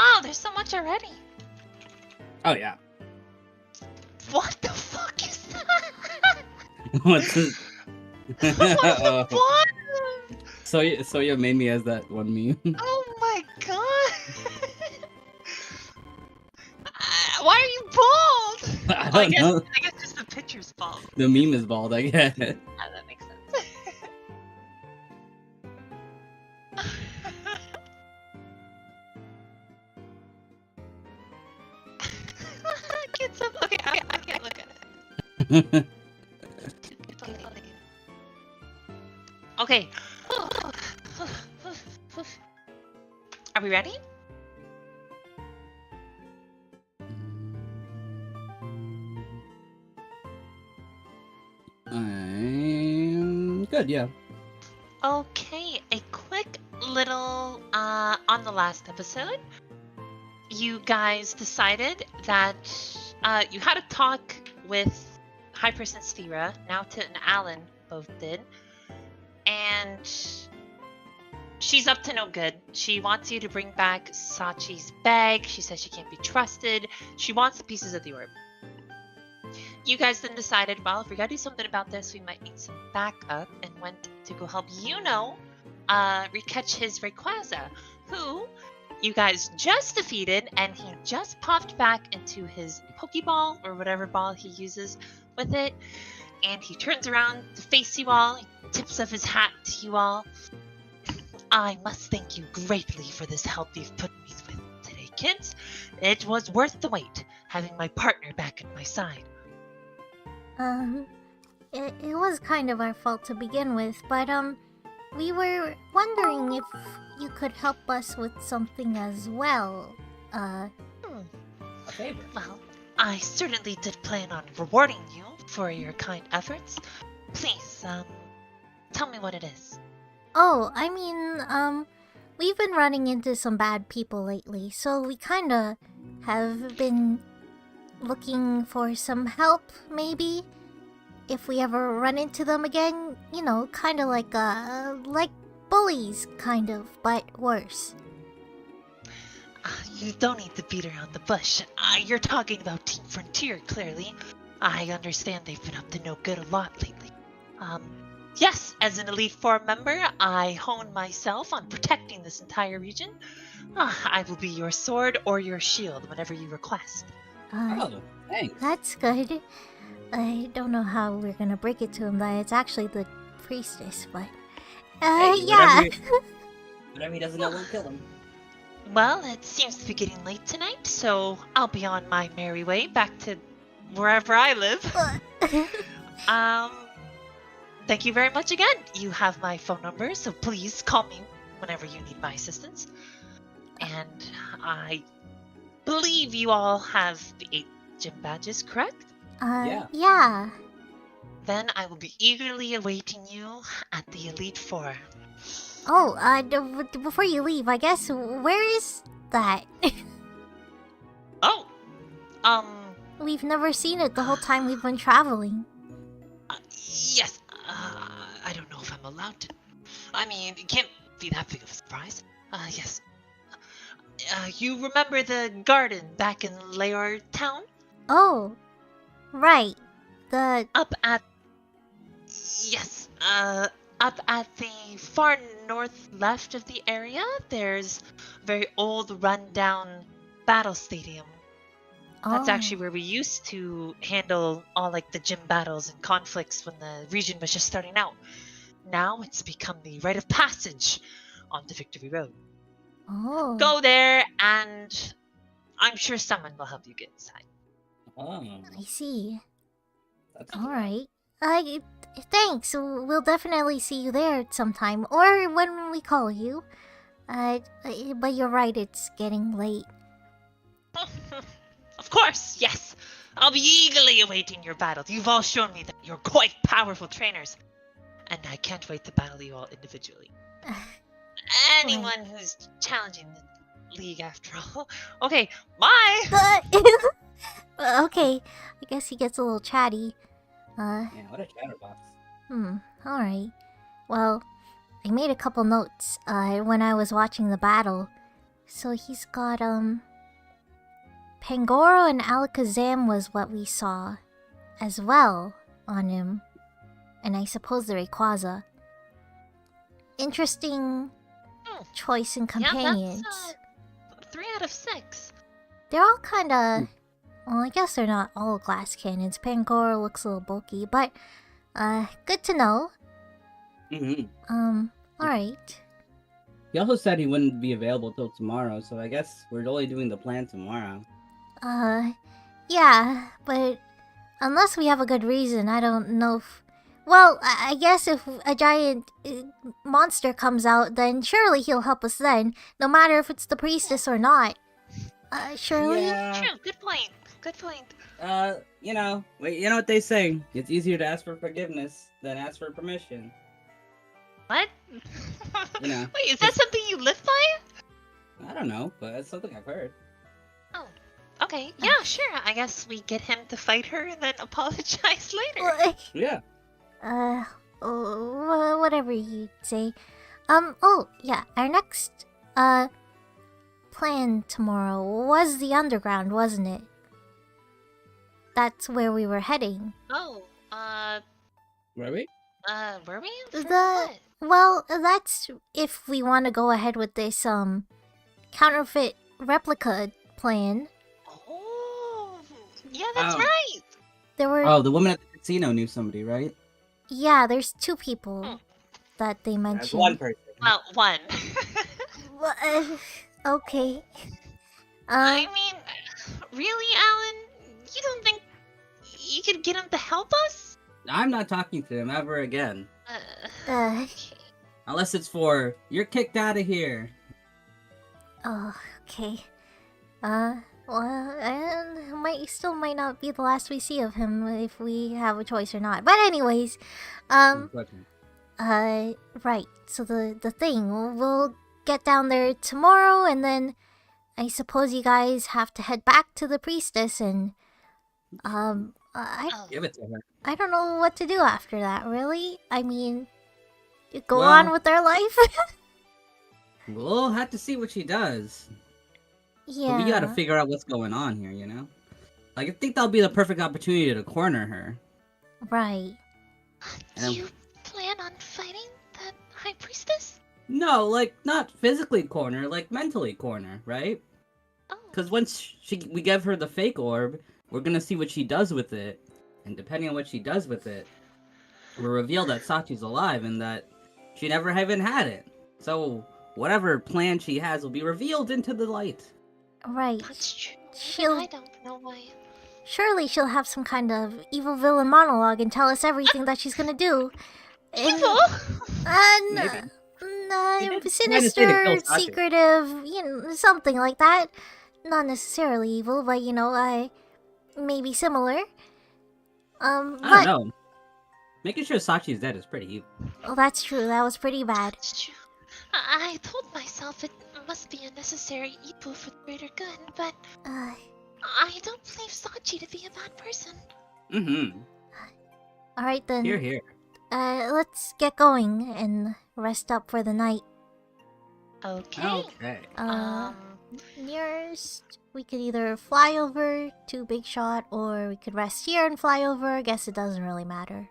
Wow, there's so much already. Oh yeah. What the fuck is that? What's this? What the bottom? So you made me as that one meme. Oh my god. Why are you bald? I don't know. I guess just the picture's bald. The meme is bald, I guess. That makes sense. Okay, I can't look at it. Okay. Are we ready? I'm good, yeah. Okay, a quick little on the last episode, you guys decided that you had a talk with High Person Sphera, now Tit and Alan both did, and she's up to no good. She wants you to bring back Sachi's bag. She says she can't be trusted. She wants the pieces of the orb. You guys then decided, well, if we gotta do something about this, we might need some backup, and went to go help recatch his Rayquaza, who you guys just defeated, and he just popped back into his Pokeball, or whatever ball he uses with it, and he turns around to face you all, he tips up his hat to you all. I must thank you greatly for this help you've put me with today, kids. It was worth the wait, having my partner back at my side. It was kind of our fault to begin with, but, we were wondering if you could help us with something as well. A favor. Well, I certainly did plan on rewarding you for your kind efforts. Please, tell me what it is. Oh, I mean, we've been running into some bad people lately, so we kinda have been looking for some help, maybe? If we ever run into them again, you know, kinda like bullies, kind of, but worse. You don't need to beat around the bush. You're talking about Team Frontier, clearly. I understand they've been up to no good a lot lately. Yes, as an Elite Four member, I hone myself on protecting this entire region. I will be your sword or your shield, whatever you request. Oh, thanks. That's good. I don't know how we're gonna break it to him that it's actually the priestess, but... Hey, yeah. Whatever he doesn't know won't kill him. Well, it seems to be getting late tonight, so I'll be on my merry way back to wherever I live. Thank you very much again. You have my phone number, so please call me whenever you need my assistance. And I believe you all have the 8 gym badges, correct? Yeah. Then I will be eagerly awaiting you at the Elite Four. Oh, before you leave, I guess, where is that? Oh, We've never seen it the whole time we've been traveling. Yes, I don't know if I'm allowed to. I mean, it can't be that big of a surprise. Yes. You remember the garden back in Leor Town? Oh, right. Up at the far north left of the area, there's a very old, rundown battle stadium. That's actually where we used to handle all like the gym battles and conflicts when the region was just starting out. Now it's become the rite of passage onto Victory Road. Oh. Go there, and I'm sure someone will help you get inside. Oh, I see. that's Alright. Thanks. We'll definitely see you there sometime, or when we call you. But you're right, it's getting late. Of course, yes. I'll be eagerly awaiting your battle. You've all shown me that you're quite powerful trainers. And I can't wait to battle you all individually. Anyone who's challenging the league, after all. Okay, bye! Okay, I guess he gets a little chatty. Yeah, what a chatterbox. Alright. Well, I made a couple notes when I was watching the battle. So he's got, Pangoro and Alakazam was what we saw as well on him. And I suppose the Rayquaza. Interesting choice in companions. Yeah, that's 3 out of 6. They're all kinda... Well, I guess they're not all glass cannons. Pangoro looks a little bulky, but, good to know. Alright. He also said he wouldn't be available till tomorrow, so I guess we're only doing the plan tomorrow. Yeah, but unless we have a good reason, I don't know if... Well, I guess if a giant monster comes out, then surely he'll help us then, no matter if it's the priestess or not. Surely? Yeah. True, good point. Good point. You know what they say. It's easier to ask for forgiveness than ask for permission. What? You know. Wait, is that something you live by? I don't know, but it's something I've heard. Oh, okay. Yeah, sure. I guess we get him to fight her and then apologize later. Yeah. Whatever you say. Oh, yeah, our next, plan tomorrow was the underground, wasn't it? That's where we were heading. Oh, Were we? were we? For The... what? Well, that's if we want to go ahead with this, counterfeit replica plan. Oh, yeah, that's Oh. right. There were... Oh, the woman at the casino knew somebody, right? Yeah, there's 2 people that they mentioned. That's one person. Well, 1. Okay. I mean, really, Alan? You don't think you could get him to help us? I'm not talking to him ever again. Okay. Unless it's for, you're kicked out of here. Oh, okay. Well, and still might not be the last we see of him if we have a choice or not. But anyways, right. So the thing, we'll get down there tomorrow, and then I suppose you guys have to head back to the priestess, and Give it to her. I don't know what to do after that. Really, I mean, go Well- on with their life. We'll have to see what she does. Yeah. But we gotta figure out what's going on here, you know? Like, I think that'll be the perfect opportunity to corner her. Right. Do you plan on fighting that high priestess? No, like, not physically corner, like mentally corner, right? Oh. Because once we give her the fake orb, we're gonna see what she does with it. And depending on what she does with it, we'll reveal that Sachi's alive and that she never even had it. So, whatever plan she has will be revealed into the light. Right. That's true. She'll... I don't know why. Surely she'll have some kind of evil villain monologue and tell us everything that she's gonna do. Evil? Maybe. She did Sinister, kinda kill Sachi. secretive, something like that. Not necessarily evil, but maybe similar. I don't know. Making sure Sachi's dead is pretty evil. Well, that's true. That was pretty bad. That's true. I told myself it must be a necessary evil for the greater good, but I don't believe Sachi to be a bad person. Mm-hmm. All right then. Here. Let's get going and rest up for the night. Okay. Nearest, we could either fly over to Big Shot, or we could rest here and fly over. I guess it doesn't really matter.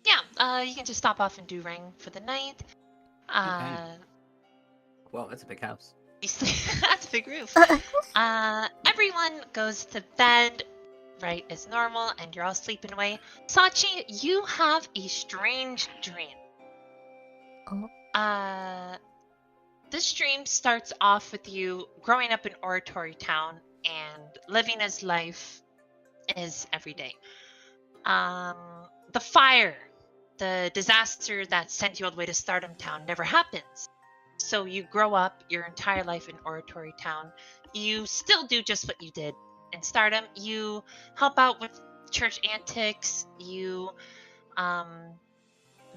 Yeah, you can just stop off and do ring for the night. Well, that's a big house. That's a big roof. Everyone goes to bed, right, as normal, and you're all sleeping away. Sachi, you have a strange dream. Oh. This dream starts off with you growing up in Oratory Town and living as life is every day. The fire, the disaster that sent you all the way to Stardom Town never happens. So you grow up your entire life in Oratory Town. You still do just what you did in Stardom. You help out with church antics. You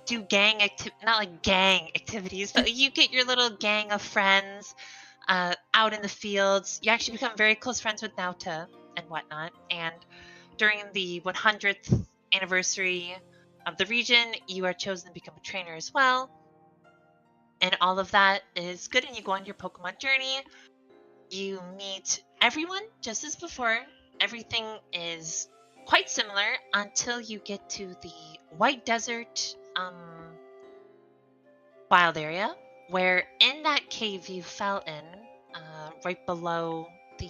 do not like gang activities, but you get your little gang of friends out in the fields. You actually become very close friends with Nauta and whatnot. And during the 100th anniversary of the region, you are chosen to become a trainer as well. and all of that is good, and you go on your Pokemon journey. You meet everyone just as before. Everything is quite similar until you get to the White Desert wild area, where in that cave you fell in, right below the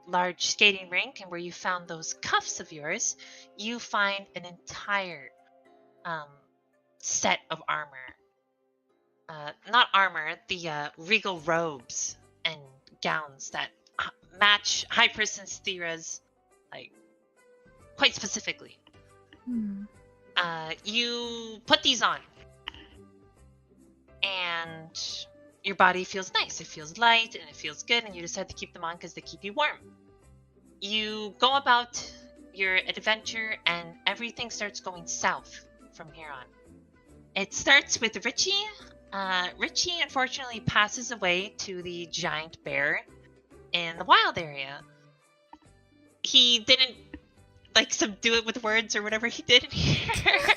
large skating rink, and where you found those cuffs of yours, you find an entire set of armor. Not armor, the regal robes and gowns that match High Priestess Thera's, like, quite specifically. You put these on, and your body feels nice. It feels light and it feels good, and you decide to keep them on because they keep you warm. You go about your adventure, and everything starts going south from here on. It starts with Richie. Richie unfortunately passes away to the giant bear in the wild area. He didn't subdue it with words or whatever he did in here.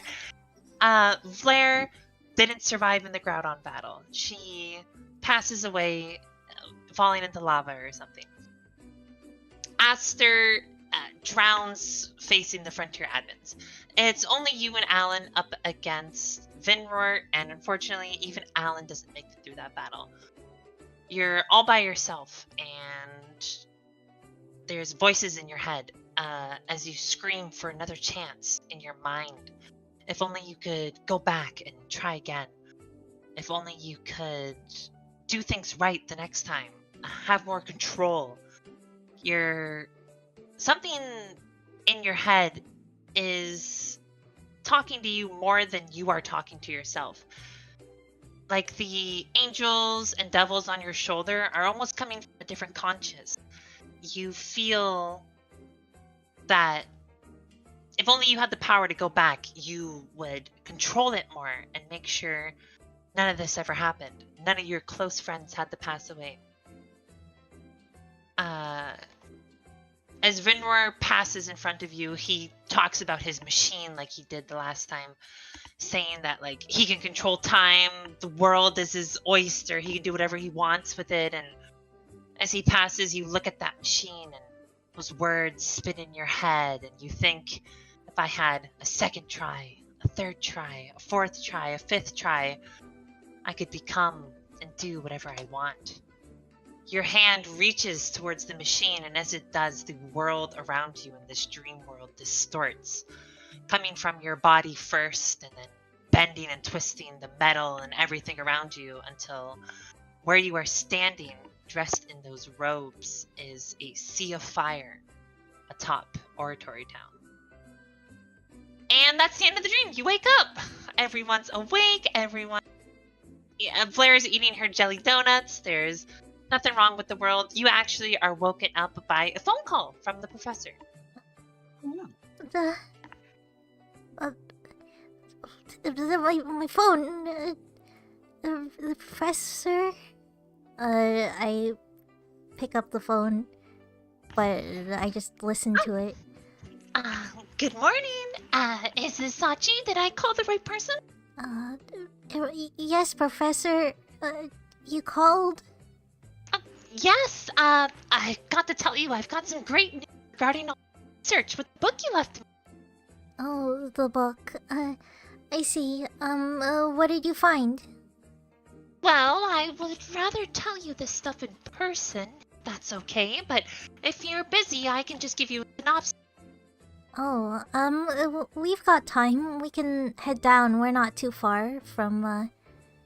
Blair didn't survive in the Groudon battle. She passes away, falling into lava or something. Aster drowns facing the Frontier admins. It's only you and Alan up against Vinroar, and unfortunately, even Alan doesn't make it through that battle. You're all by yourself, and there's voices in your head as you scream for another chance in your mind. If only you could go back and try again. If only you could do things right the next time. Have more control. Something in your head is talking to you more than you are talking to yourself. Like the angels and devils on your shoulder are almost coming from a different conscious. You feel that if only you had the power to go back, you would control it more and make sure none of this ever happened. None of your close friends had to pass away. As Vinroar passes in front of you, he talks about his machine like he did the last time, saying that he can control time, the world is his oyster, he can do whatever he wants with it. And as he passes, you look at that machine and those words spin in your head, and you think, if I had a second try, a third try, a fourth try, a fifth try, I could become and do whatever I want. Your hand reaches towards the machine, and as it does, the world around you in this dream world distorts, coming from your body first, and then bending and twisting the metal and everything around you until where you are standing, dressed in those robes, is a sea of fire atop Oratory Town. And that's the end of the dream. You wake up. Everyone's awake. Blair is eating her jelly donuts. There's nothing wrong with the world. You actually are woken up by a phone call from the professor. My phone. The professor. I pick up the phone, but I just listen to it. Good morning. Is this Sachi? Did I call the right person? Yes, Professor. You called? Yes. I got to tell you, I've got some great news regarding research with the book you left me. Oh, the book. I see. What did you find? Well, I would rather tell you this stuff in person, if that's okay, but if you're busy, I can just give you a synopsis. Oh, we've got time. We can head down. We're not too far from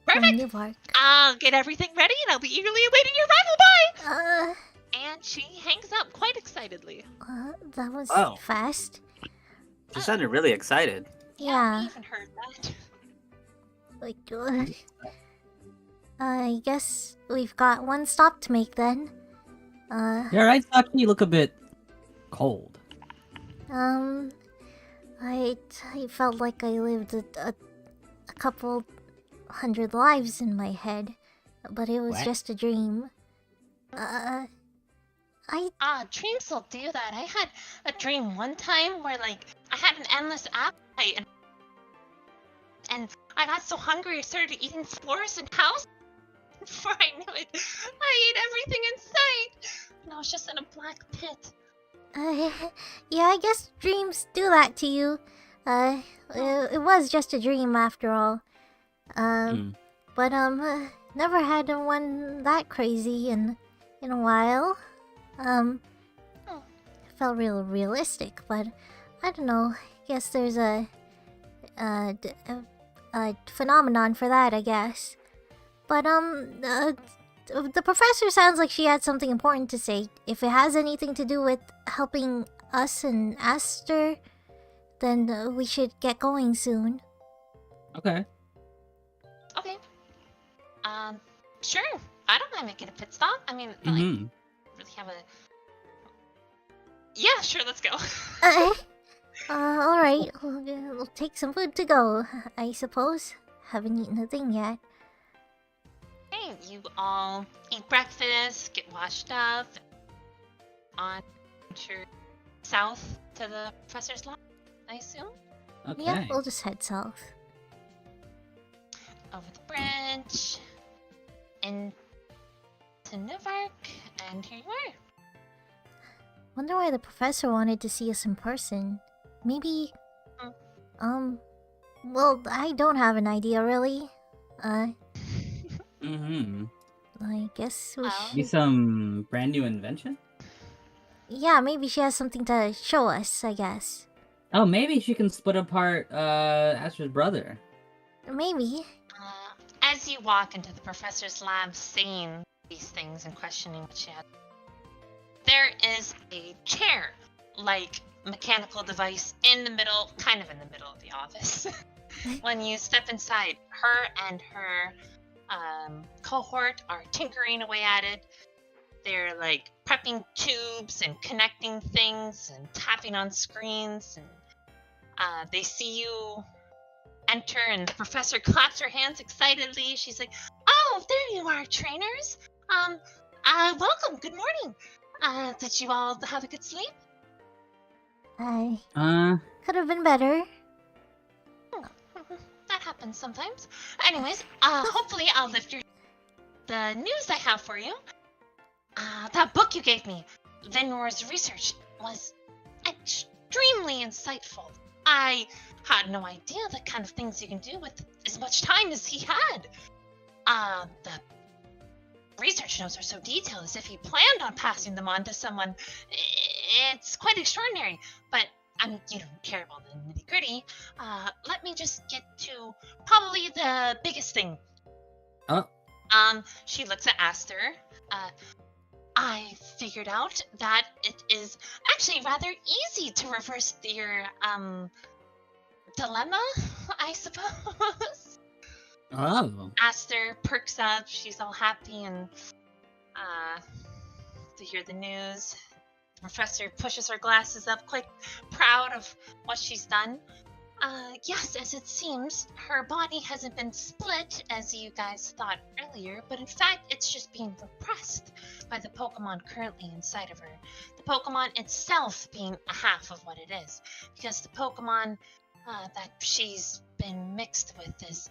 Perfect! New Park. I'll get everything ready and I'll be eagerly awaiting your arrival. Bye! And she hangs up quite excitedly. That was Oh. fast. She sounded really excited. I even heard that. I guess we've got one stop to make then. Yeah, right, Saki? You look a bit cold. I felt like I lived a couple hundred lives in my head, but it was What? just a dream. Dreams will do that. I had a dream one time where, I had an endless appetite, and I got so hungry I started eating floors and house. Before I knew it, I ate everything in sight, and I was just in a black pit. Yeah, I guess dreams do that to you. It was just a dream after all. But never had one that crazy in a while. It felt real realistic, but I don't know. Guess there's a phenomenon for that, I guess. But the professor sounds like she had something important to say. If it has anything to do with helping us and Aster, then we should get going soon. Okay. Okay. Sure. I don't mind making a pit stop. I mean, I Mm-hmm. really have a. Yeah, sure. Let's go. Alright. We'll take some food to go, I suppose. Haven't eaten a thing yet. Hey, you all eat breakfast, get washed up, on to south to the professor's lab, I assume? Okay. Yeah, we'll just head south. Over the bridge, into Nevark, and here you are. Wonder why the professor wanted to see us in person. Maybe... Well, I don't have an idea, really. Mm-hmm. I guess we Be should... some brand new invention? Yeah, maybe she has something to show us, I guess. Oh, maybe she can split apart Aster's brother. Maybe. As you walk into the professor's lab, saying these things and questioning what she had, there is a chair, like mechanical device, in the middle, kind of in the middle of the office. When you step inside, her and her cohort are tinkering away at it. They're like prepping tubes and connecting things and tapping on screens, and they see you enter, and the professor claps her hands excitedly. She's like, "Oh, there you are, trainers. Welcome. Good morning. Did you all have a good sleep?" Could have been better. That happens sometimes. Anyways, hopefully I'll lift your... The news I have for you. That book you gave me, Vennor's research, was extremely insightful. I had no idea the kind of things you can do with as much time as he had. The research notes are so detailed, as if he planned on passing them on to someone. It's quite extraordinary, but you don't care about the nitty-gritty. Let me just get to probably the biggest thing. Oh. She looks at Aster. I figured out that it is actually rather easy to reverse your dilemma, I suppose. Oh. Aster perks up. She's all happy and to hear the news. The professor pushes her glasses up, quite proud of what she's done. Yes, as it seems, her body hasn't been split, as you guys thought earlier, but in fact, it's just being repressed by the Pokemon currently inside of her. The Pokemon itself being a half of what it is, because the Pokemon that she's been mixed with is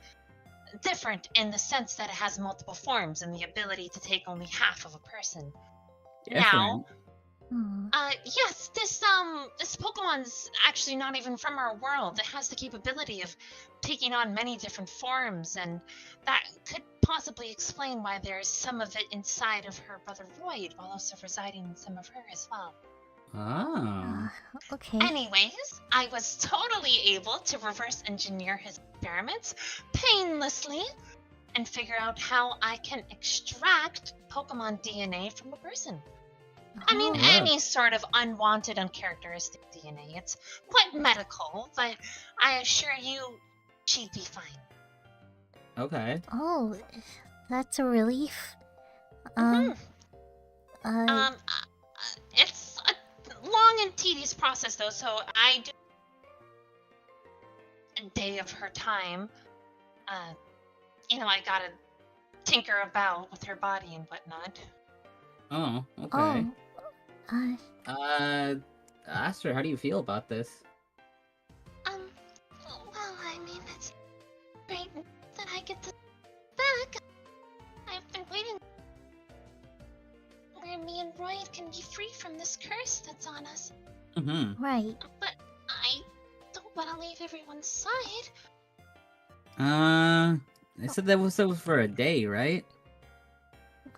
different in the sense that it has multiple forms and the ability to take only half of a person. Now, yes, this Pokemon's actually not even from our world. It has the capability of taking on many different forms, and that could possibly explain why there's some of it inside of her brother Void, while also residing in some of her as well. Okay. Anyways, I was totally able to reverse engineer his experiments painlessly and figure out how I can extract Pokemon DNA from a person. I mean, any sort of unwanted, uncharacteristic DNA. It's quite medical, but I assure you, she'd be fine. Okay. Oh, that's a relief. It's a long and tedious process, though, so I do a day of her time. I gotta tinker about with her body and whatnot. Oh, okay. Oh, Aster, how do you feel about this? Well, I mean, me and Roy can be free from this curse that's on us. Mm-hmm. Right. But I don't want to leave everyone's side. They said that was for a day, right?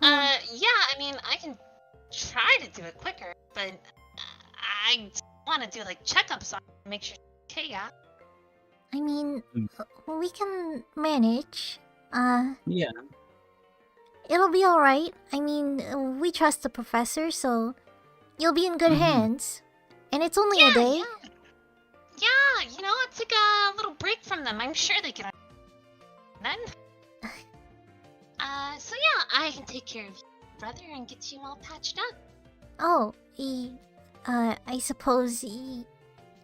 Yeah, I mean, I can try to do it quicker, but I want to do like checkups on her, make sure she's okay, yeah? I mean, Mm. we can manage. Yeah. It'll be alright. I mean, we trust the professor, so you'll be in good Mhm. hands. And it's only a day. Yeah, you know, it's like a little break from them. I'm sure they can. Then. So yeah, I can take care of you, brother, and get you all patched up. Oh, I suppose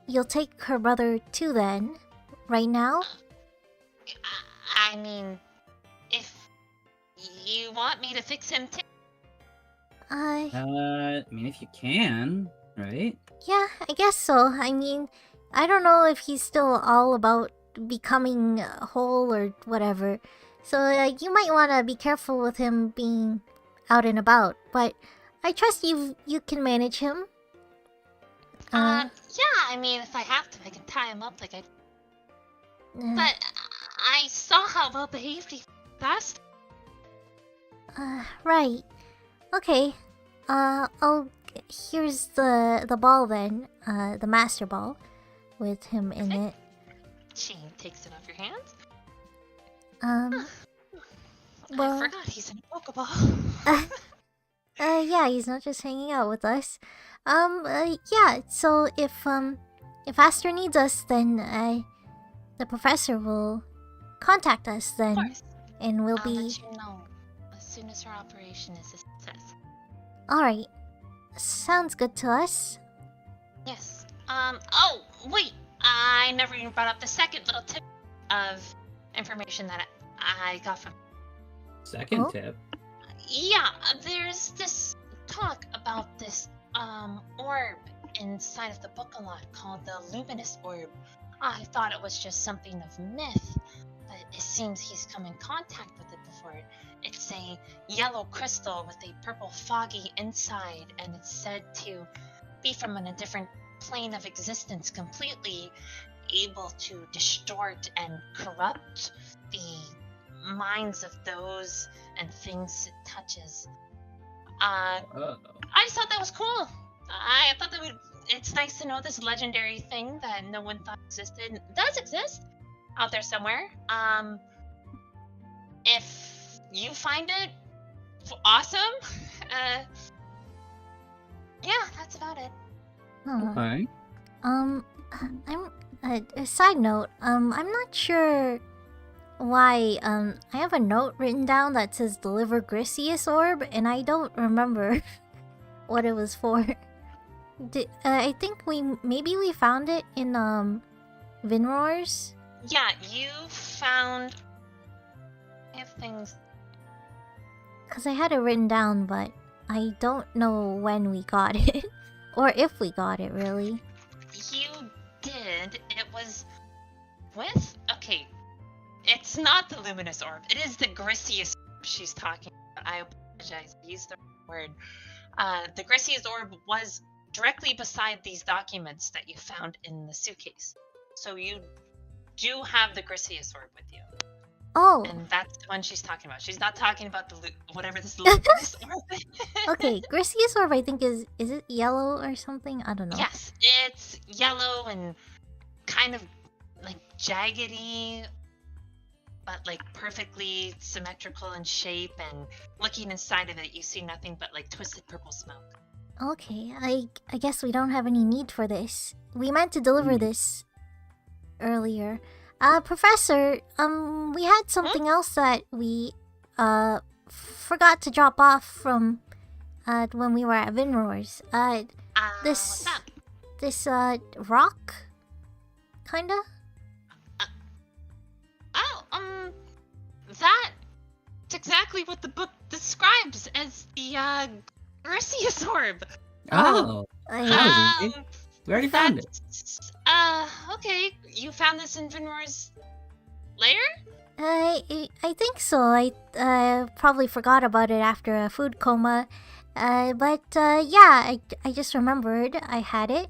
you'll take her brother too then, right now? I mean, if you want me to fix him too. I mean, if you can, right? Yeah, I guess so. I mean, I don't know if he's still all about becoming whole or whatever. So, you might want to be careful with him being out and about. But I trust you can manage him. Yeah, I mean, if I have to, I can tie him up like I. But I saw how well behaved he last. Right. Okay. Here's the ball then. The master ball, with him in it. She takes it off your hands. Well, I forgot he's in a Pokeball. yeah, he's not just hanging out with us. Yeah. So if Aster needs us, then the professor will contact us Of then, course. and we'll I'll be let you know as soon as her operation is a success. all right. Sounds good to us. Yes. Oh, wait. I never even brought up the second little tip of information that I got from. Second Oh. tip. Yeah, there's this talk about this orb inside of the book a lot called the luminous orb. I thought it was just something of myth, but it seems he's come in contact with it before. It's a yellow crystal with a purple foggy inside, and it's said to be from a different plane of existence, completely able to distort and corrupt the minds of those and things it touches. I just thought that was cool. I thought that it's nice to know this legendary thing that no one thought existed does exist out there somewhere. If you find it, awesome. Yeah, that's about it. Huh. Okay. I'm a side note. I'm not sure why. I have a note written down that says deliver Grisius orb, and I don't remember what it was for. I think we found it in Vinroar's. Yeah, you found. I have things. Cause I had it written down, but I don't know when we got it, or if we got it really. You did. It was with. Okay, it's not the luminous orb. It is the Grisius orb she's talking about. I apologize. I used the wrong word. The Grisius orb was directly beside these documents that you found in the suitcase. So you do have the Grisius orb with you. Oh, And that's the one she's talking about. She's not talking about the whatever this luminous orb is. okay. Grisius orb, I think is it yellow or something? I don't know. Yes, it's yellow and kind of like jaggedy, but like perfectly symmetrical in shape. And looking inside of it, you see nothing but like twisted purple smoke. Okay, I guess we don't have any need for this. We meant to deliver this earlier. Professor, we had something else that we forgot to drop off from when we were at Vinroar's. What's up? This rock, kinda. That's exactly what the book describes as the Grisius orb. Oh. That was easy. We already found it. Okay. You found this in Vinroar's lair? I think so. I probably forgot about it after a food coma. But yeah, I just remembered I had it.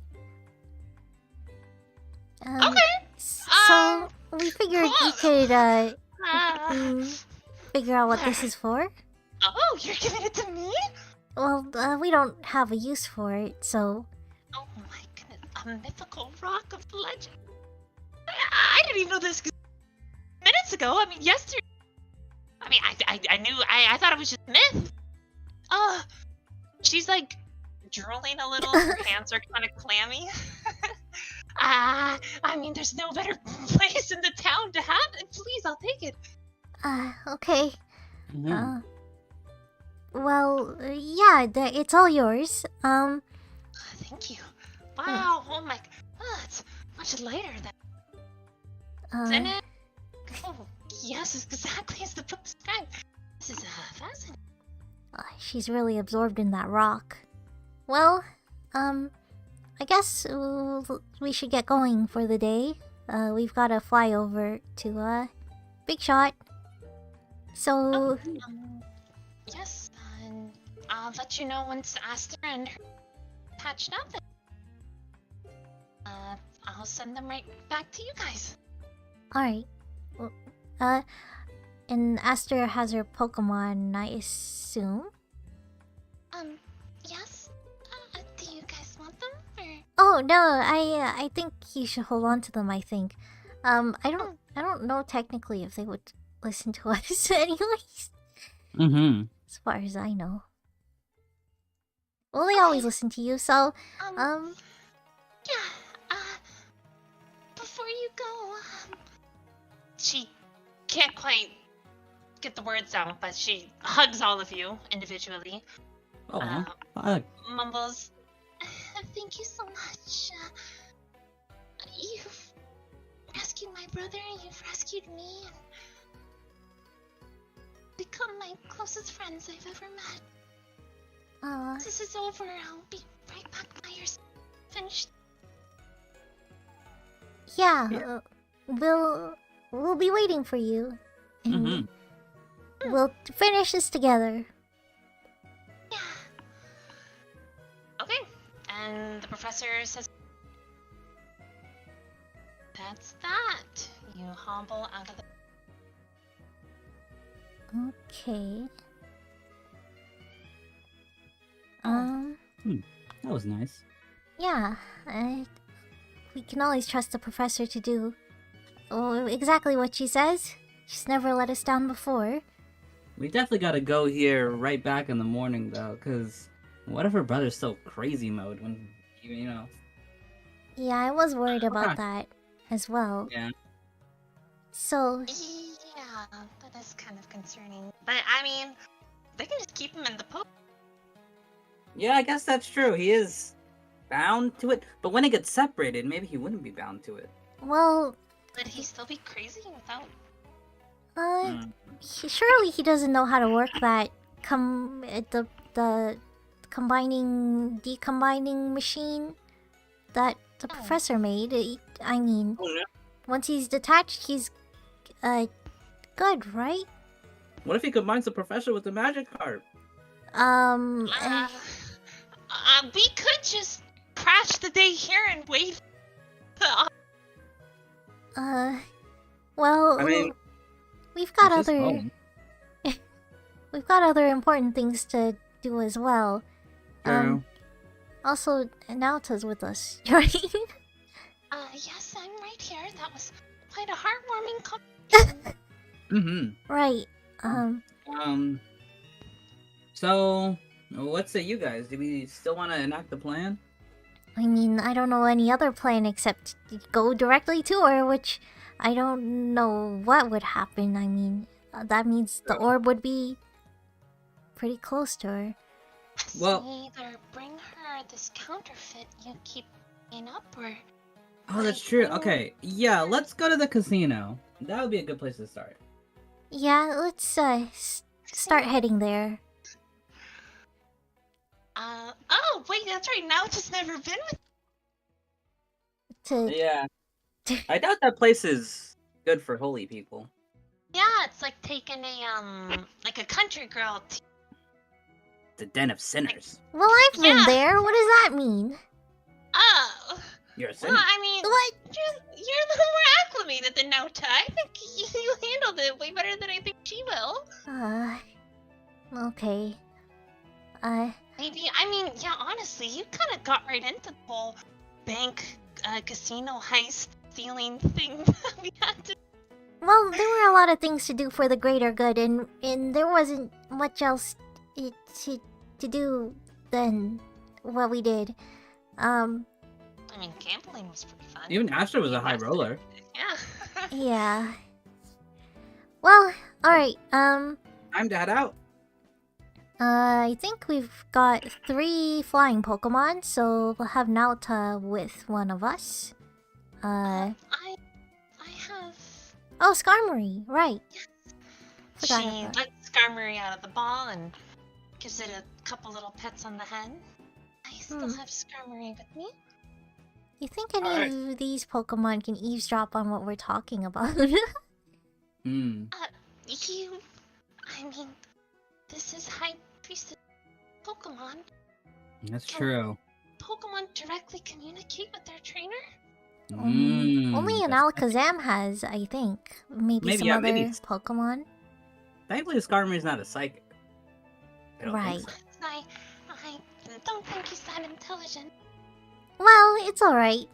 Okay. So we figured we cool. could figure out what this is for. Oh, you're giving it to me? Well, we don't have a use for it, so. Oh my goodness, a mythical rock of legend. I didn't even know this minutes ago. I mean, yesterday. I mean, I knew. I thought it was just myth. She's like drooling a little. Her hands are kind of clammy. I mean, there's no better place in the town to have it. Please, I'll take it. Okay. Mhm. Well, yeah, it's all yours. Thank you. Wow. Oh my. It's much lighter than. Isn't it? Oh, yes, it's exactly as the book described. This is fascinating. She's really absorbed in that rock. Well, I guess we should get going for the day. We've got to fly over to Big Shot. So. Yes, and I'll let you know once Aster and her patched up. I'll send them right back to you guys. Alright. Well, and Aster has her Pokemon, I assume? Yes? Do you guys want them, or? Oh, no, I think you should hold on to them, I think. I don't know technically if they would listen to us anyways. Mm-hmm. As far as I know. Well, they always listen to you, so, Yeah, before you go, she can't quite get the words out, but she hugs all of you individually. Oh, Mumbles, thank you so much. You've rescued my brother, you've rescued me, and become my closest friends I've ever met. This is over, I'll be right back by your side. Finished. yeah, we'll be waiting for you. And we'll finish this together. Yeah. Okay, and the professor says, that's that. You hobble out of the... Okay. that was nice. Yeah, we can always trust the professor to do exactly what she says. She's never let us down before. We definitely gotta go here right back in the morning, though, because what if her brother's still crazy mode when, you know? Yeah, I was worried about that as well. Yeah. So... Yeah, that is kind of concerning. But, I mean, they can just keep him in the poke. Yeah, I guess that's true. He is bound to it, but when it gets separated, maybe he wouldn't be bound to it. Well... Would he still be crazy without... surely he doesn't know how to work that the decombining machine that the professor made. I mean, once he's detached, he's good, right? What if he combines the professor with the magic harp? We could just crash the day here and wait. Well, I mean, we've got it's his other home. we've got other important things to do as well. True. Also, Naota's with us, right? Yes, I'm right here. That was quite a heartwarming conversation. Right. So, what say you guys? Do we still want to enact the plan? I mean, I don't know any other plan except go directly to her, which I don't know what would happen. I mean, that means the orb would be pretty close to her. Well, either bring her this counterfeit you keep picking up, or... Oh, that's true. Okay, yeah, let's go to the casino. That would be a good place to start. Yeah, let's start heading there. Oh, wait, that's right. Now it's just never been with... Yeah. I doubt that place is good for holy people. Yeah, taken a like a country girl. The den of sinners. Well, I've been Yeah. there. What does that mean? Oh. You're a Well, sinner. I mean, What? you're a little more acclimated than Nota. I think you handled it way better than I think she will. Okay. Maybe, I mean, yeah, honestly, you kind of got right into the whole bank, casino heist stealing thing that we had to. Well, there were a lot of things to do for the greater good, and there wasn't much else to do than what we did. I mean, gambling was pretty fun. Even Astra was a high roller. Yeah. Yeah. Well, alright, I'm dad out. I think we've got 3 flying Pokemon, so we'll have Nauta with one of us. I have. Oh, Skarmory, right. Forgot She about that. lets Skarmory out of the ball and gives it a couple little pets on the head. I still have Skarmory with me. You think any Alright. of these Pokemon can eavesdrop on what we're talking about? Hmm. I mean, this is High Priestess Pokemon. That's true. Pokemon directly communicate with their trainer? Only an That's- Alakazam has, I think. Maybe some yeah, other maybe. Pokemon. Thankfully, Skarmory's not a psychic. I don't think Right. so. I don't think he's that intelligent. Well, it's alright.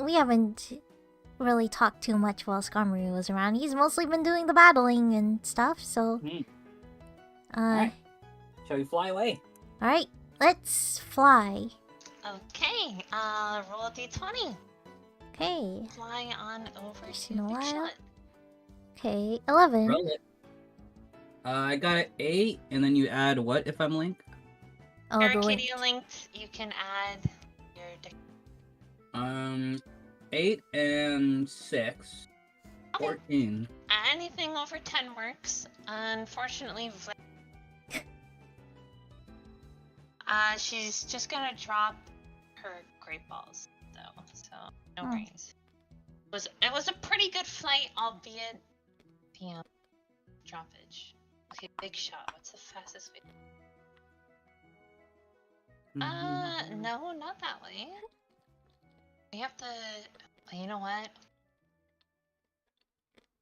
We haven't really talked too much while Skarmory was around. He's mostly been doing the battling and stuff, so... Hmm. Alright. Shall we fly away? Alright, let's fly. Okay, roll a d20. Okay. Fly on over It's to been a Big while. Shot. Okay, 11. Roll it. I got an 8, and then you add what if I'm Link? Oh, the Arcadia link. linked, you can add your 8 and 6. Okay. 14. anything over 10 works. Unfortunately, she's just gonna drop her great balls, though, so no Oh. worries. It was a pretty good flight, albeit the droppage. Okay, Big Shot. What's the fastest way? No, not that way. We have to. You know what?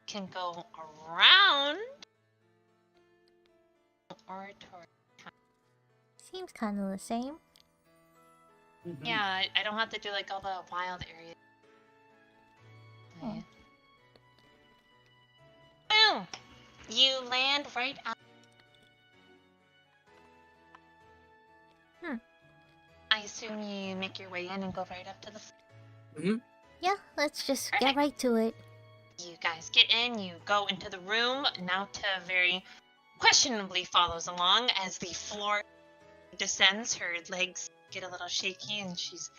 Can go around or toward. Seems kind of the same. Yeah, I don't have to do like all the wild areas. Oh. Boom! You land right out. I assume you make your way in and go right up to the. Yeah, let's just get Alright. right to it. You guys get in, you go into the room. Nauta very questionably follows along as the floor descends. Her legs get a little shaky and she's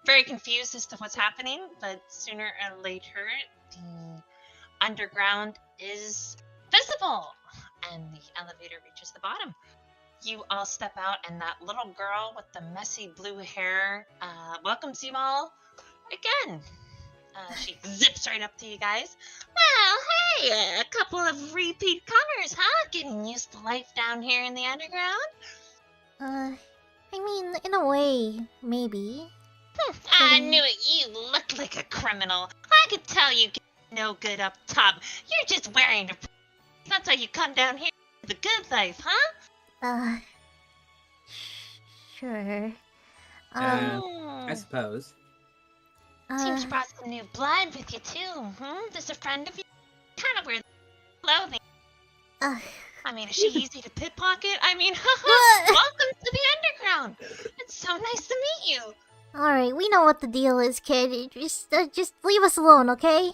very confused as to what's happening. But sooner or later, the underground is visible and the elevator reaches the bottom. You all step out and that little girl with the messy blue hair welcomes you all again. She zips right up to you guys. Well, hey, a couple of repeat comers, huh? Getting used to life down here in the underground? I mean, in a way, maybe. I knew it. You looked like a criminal. I could tell you get no good up top. You're just wearing a... That's why you come down here for the good life, huh? Sure. I suppose. Seems you brought some new blood with you too, Does a friend of you kind of wear clothing? I mean, is she easy to pickpocket? I mean, welcome to the underground. It's so nice to meet you. Alright, we know what the deal is, kid. Just leave us alone, okay?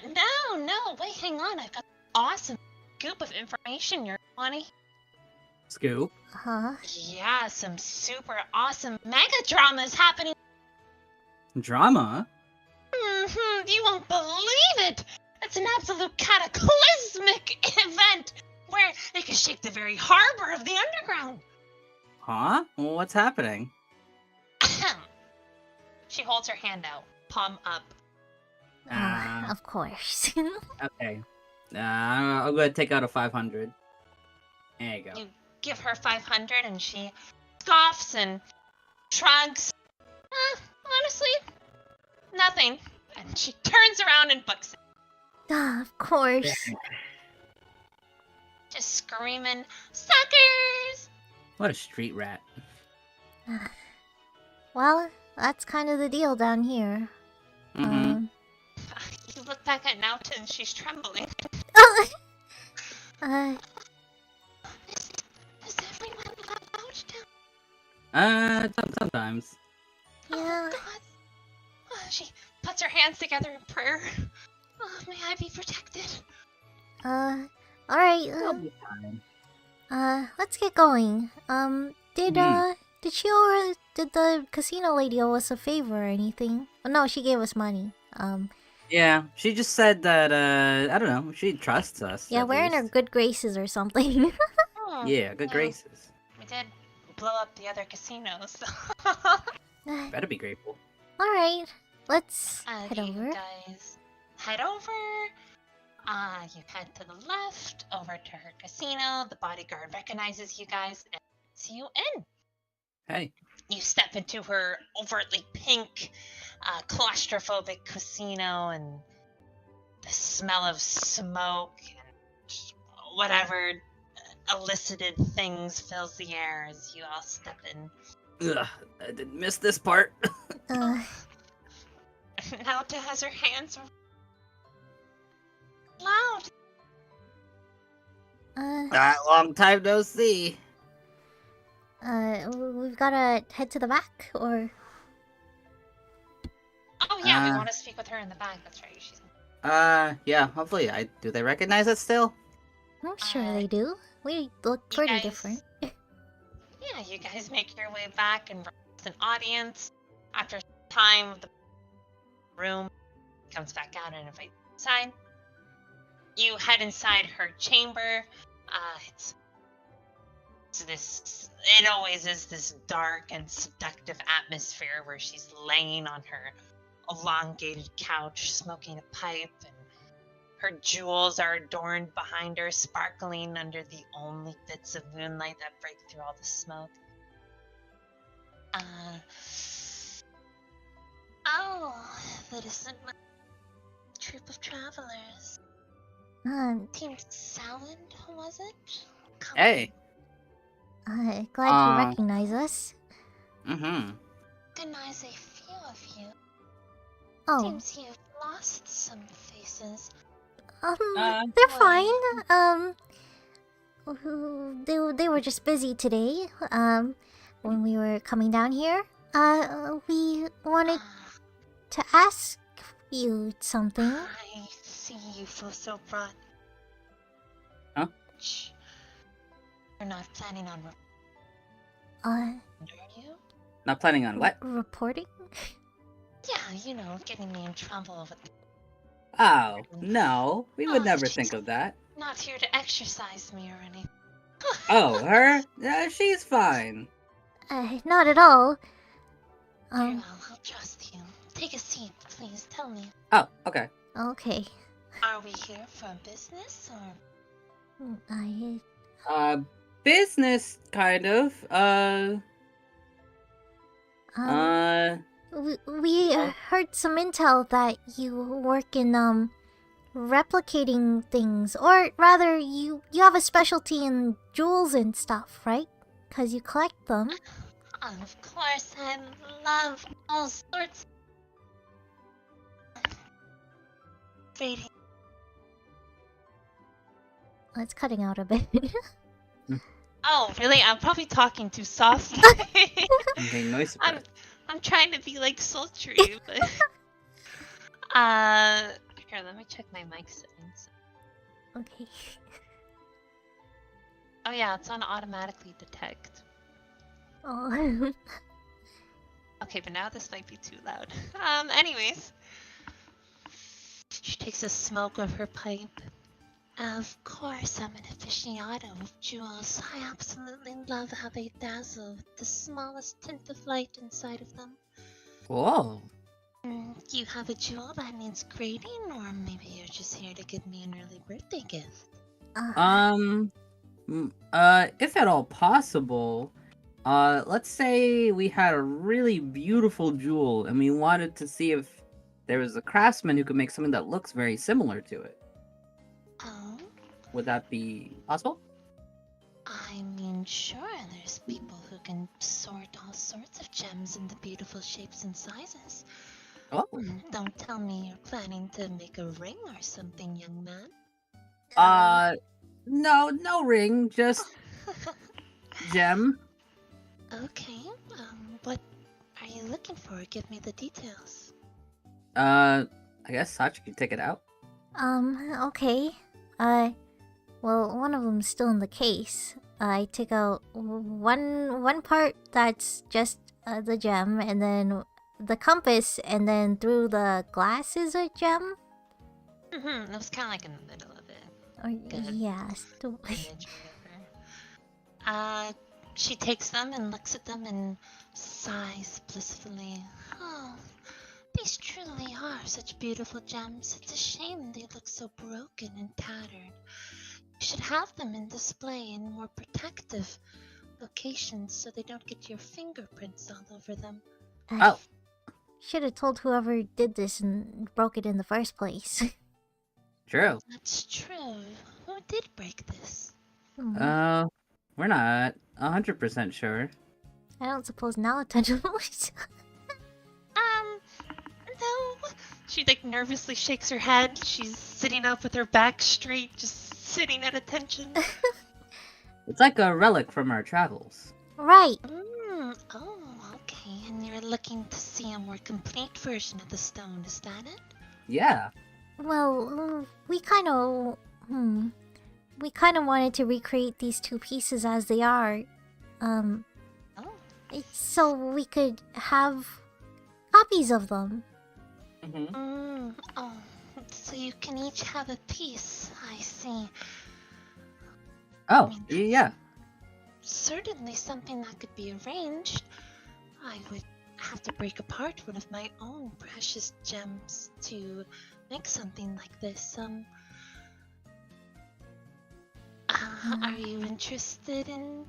No, wait, hang on. I've got an awesome scoop of information you're wanting. Scoop. Huh? Yeah, some super awesome mega dramas happening. Drama? You won't believe it! It's an absolute cataclysmic event where it could shake the very harbor of the underground. Huh? Well, what's happening? She holds her hand out, palm up. Of course. Okay. I'm gonna take out a 500. There you go. You give her 500 and she scoffs and shrugs. Honestly, nothing. And she turns around and books it. Of course. Just screaming, suckers! What a street rat. Well, that's kind of the deal down here. Mm-hmm. You look back at Nauta and she's trembling. Uh, Is everyone loud down? Sometimes. yeah. Oh, God. She puts her hands together in prayer. Oh, may I be protected? Alright, I'll be fine. let's get going. Did the casino lady owe us a favor or anything? Oh, no, she gave us money. Yeah, she just said that, I don't know, she trusts us. Yeah, at we're in our least. good graces or something. Oh, Yeah, good well, graces. We did blow up the other casinos. Better be grateful. Alright, let's head You over. guys head over. You head to the left over to her casino. The bodyguard recognizes you guys and lets you in. Hey. You step into her overtly pink, claustrophobic casino, and the smell of smoke and whatever elicited things fills the air as you all step in. Ugh, I didn't miss this part. Nauta has her hands loud. Long time no see. We've gotta head to the back, or... Oh yeah, we want to speak with her in the back. That's right. She's. Yeah, hopefully. Do they recognize us still? I'm sure they do. We look you pretty guys- different. Yeah, you guys make your way back and it's an audience. After time, the room comes back out and invites you inside. You head inside her chamber. It always is this dark and seductive atmosphere where she's laying on her elongated couch, smoking a pipe, and her jewels are adorned behind her, sparkling under the only bits of moonlight that break through all the smoke. That isn't my troop of travelers. Team Salad, was it? Hey. Glad you recognize us. Mm-hmm. Recognize a few of you. Oh, Seems you've lost some faces. they're fine. They were just busy today. When we were coming down here. We wanted to ask you something. I see you feel so brought. Huh? You're not planning on are you? Not planning on what? Reporting? Yeah, you know, getting me in trouble with. Oh, no. We would Oh, never she's- think of that. Not here to exercise me or anything. Oh, her? Yeah, she's fine. Not at all. Very well, I'll trust you. Take a seat, please. Tell me. Oh, okay. Okay. Are we here for business or? Business, kind of. We heard some intel that you work in, replicating things. Or rather, you have a specialty in jewels and stuff, right? 'Cause you collect them. Of course, I love all sorts. Rating. It's cutting out a bit. Oh, really? I'm probably talking too softly. Okay, noise suppressed. I'm trying to be like sultry, but here, let me check my mic settings. Okay. Oh yeah, it's on automatically detect. Oh. Okay, but now this might be too loud. Anyways. She takes a smoke of her pipe. Of course, I'm an aficionado of jewels. I absolutely love how they dazzle with the smallest tint of light inside of them. Whoa. You have a jewel that needs grading, or maybe you're just here to give me an early birthday gift. If at all possible, let's say we had a really beautiful jewel and we wanted to see if there was a craftsman who could make something that looks very similar to it. Oh? Would that be possible? I mean, sure, there's people who can sort all sorts of gems into beautiful shapes and sizes. Oh. Don't tell me you're planning to make a ring or something, young man. No ring, just gem. Okay, what are you looking for? Give me the details. I guess Sachi can take it out. Okay. Well, one of them's still in the case. I took out one part that's just the gem, and then the compass, and then through the glass is a gem. It was kind of like in the middle of it. Or, yeah. Image, whatever. She takes them and looks at them and sighs blissfully. Oh, these truly are such beautiful gems. It's a shame they look so broken and tattered. You should have them in display in more protective locations so they don't get your fingerprints all over them. Oh. Should have told whoever did this and broke it in the first place. True. That's true. Who did break this? We're not 100% sure. I don't suppose now intentionally. No. She like nervously shakes her head. She's sitting up with her back straight, just sitting at attention. It's like a relic from our travels. Right. Oh, okay. And you're looking to see a more complete version of the stone, is that it? Yeah. Well, we kind of wanted to recreate these two pieces as they are. Oh. So we could have copies of them. Oh, so you can each have a piece. I see. Oh, yeah. Certainly something that could be arranged. I would have to break apart one of my own precious gems to make something like this. Are you interested in...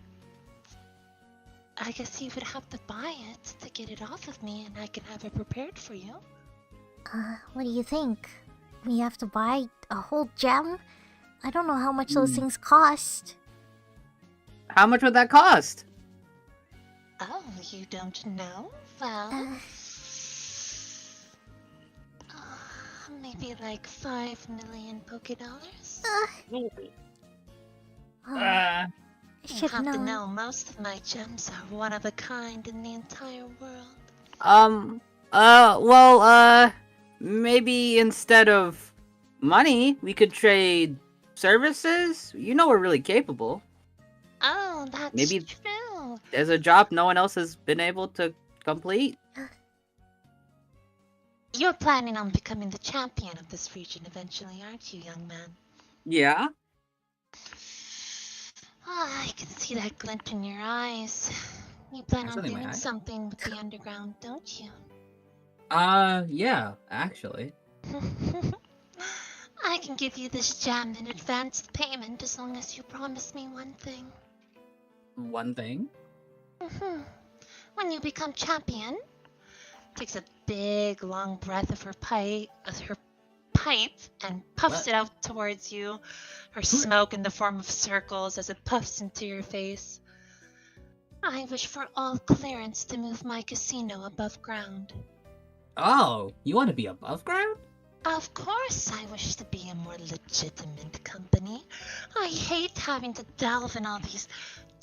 I guess you would have to buy it to get it off of me, and I can have it prepared for you. What do you think? We have to buy a whole gem? I don't know how much those things cost. How much would that cost? Oh, you don't know? Well... maybe like 5 million Pokédollars? You have to know, most of my gems are one of a kind in the entire world. Maybe instead of money, we could trade services? You know we're really capable. Oh, that's Maybe true. There's a job no one else has been able to complete. You're planning on becoming the champion of this region eventually, aren't you, young man? Yeah? Oh, I can see that glint in your eyes. You plan That's on only my doing eye. something with the underground, don't you? Yeah, actually. I can give you this gem in advanced payment as long as you promise me one thing. One thing? When you become champion, takes a big long breath of her pipe and puffs it out towards you. Her smoke in the form of circles as it puffs into your face. I wish for all clearance to move my casino above ground. Oh, you want to be above ground? Of course I wish to be a more legitimate company. I hate having to delve in all these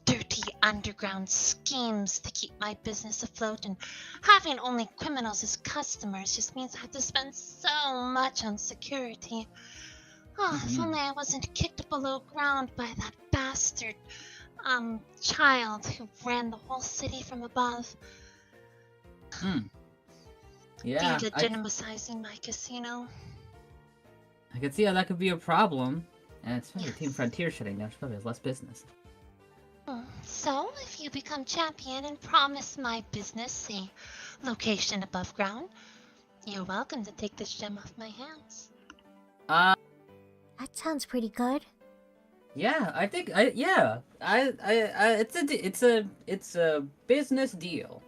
dirty underground schemes to keep my business afloat, and having only criminals as customers just means I have to spend so much on security. Oh, if only I wasn't kicked below ground by that bastard, child who ran the whole city from above. Yeah. Delegitimizing my casino. I can see how that could be a problem. And especially Team Frontier shutting down, she probably has less business. So, if you become champion and promise my business a location above ground, You're welcome to take this gem off my hands. Uh, That sounds pretty good. yeah, I think it's a business deal.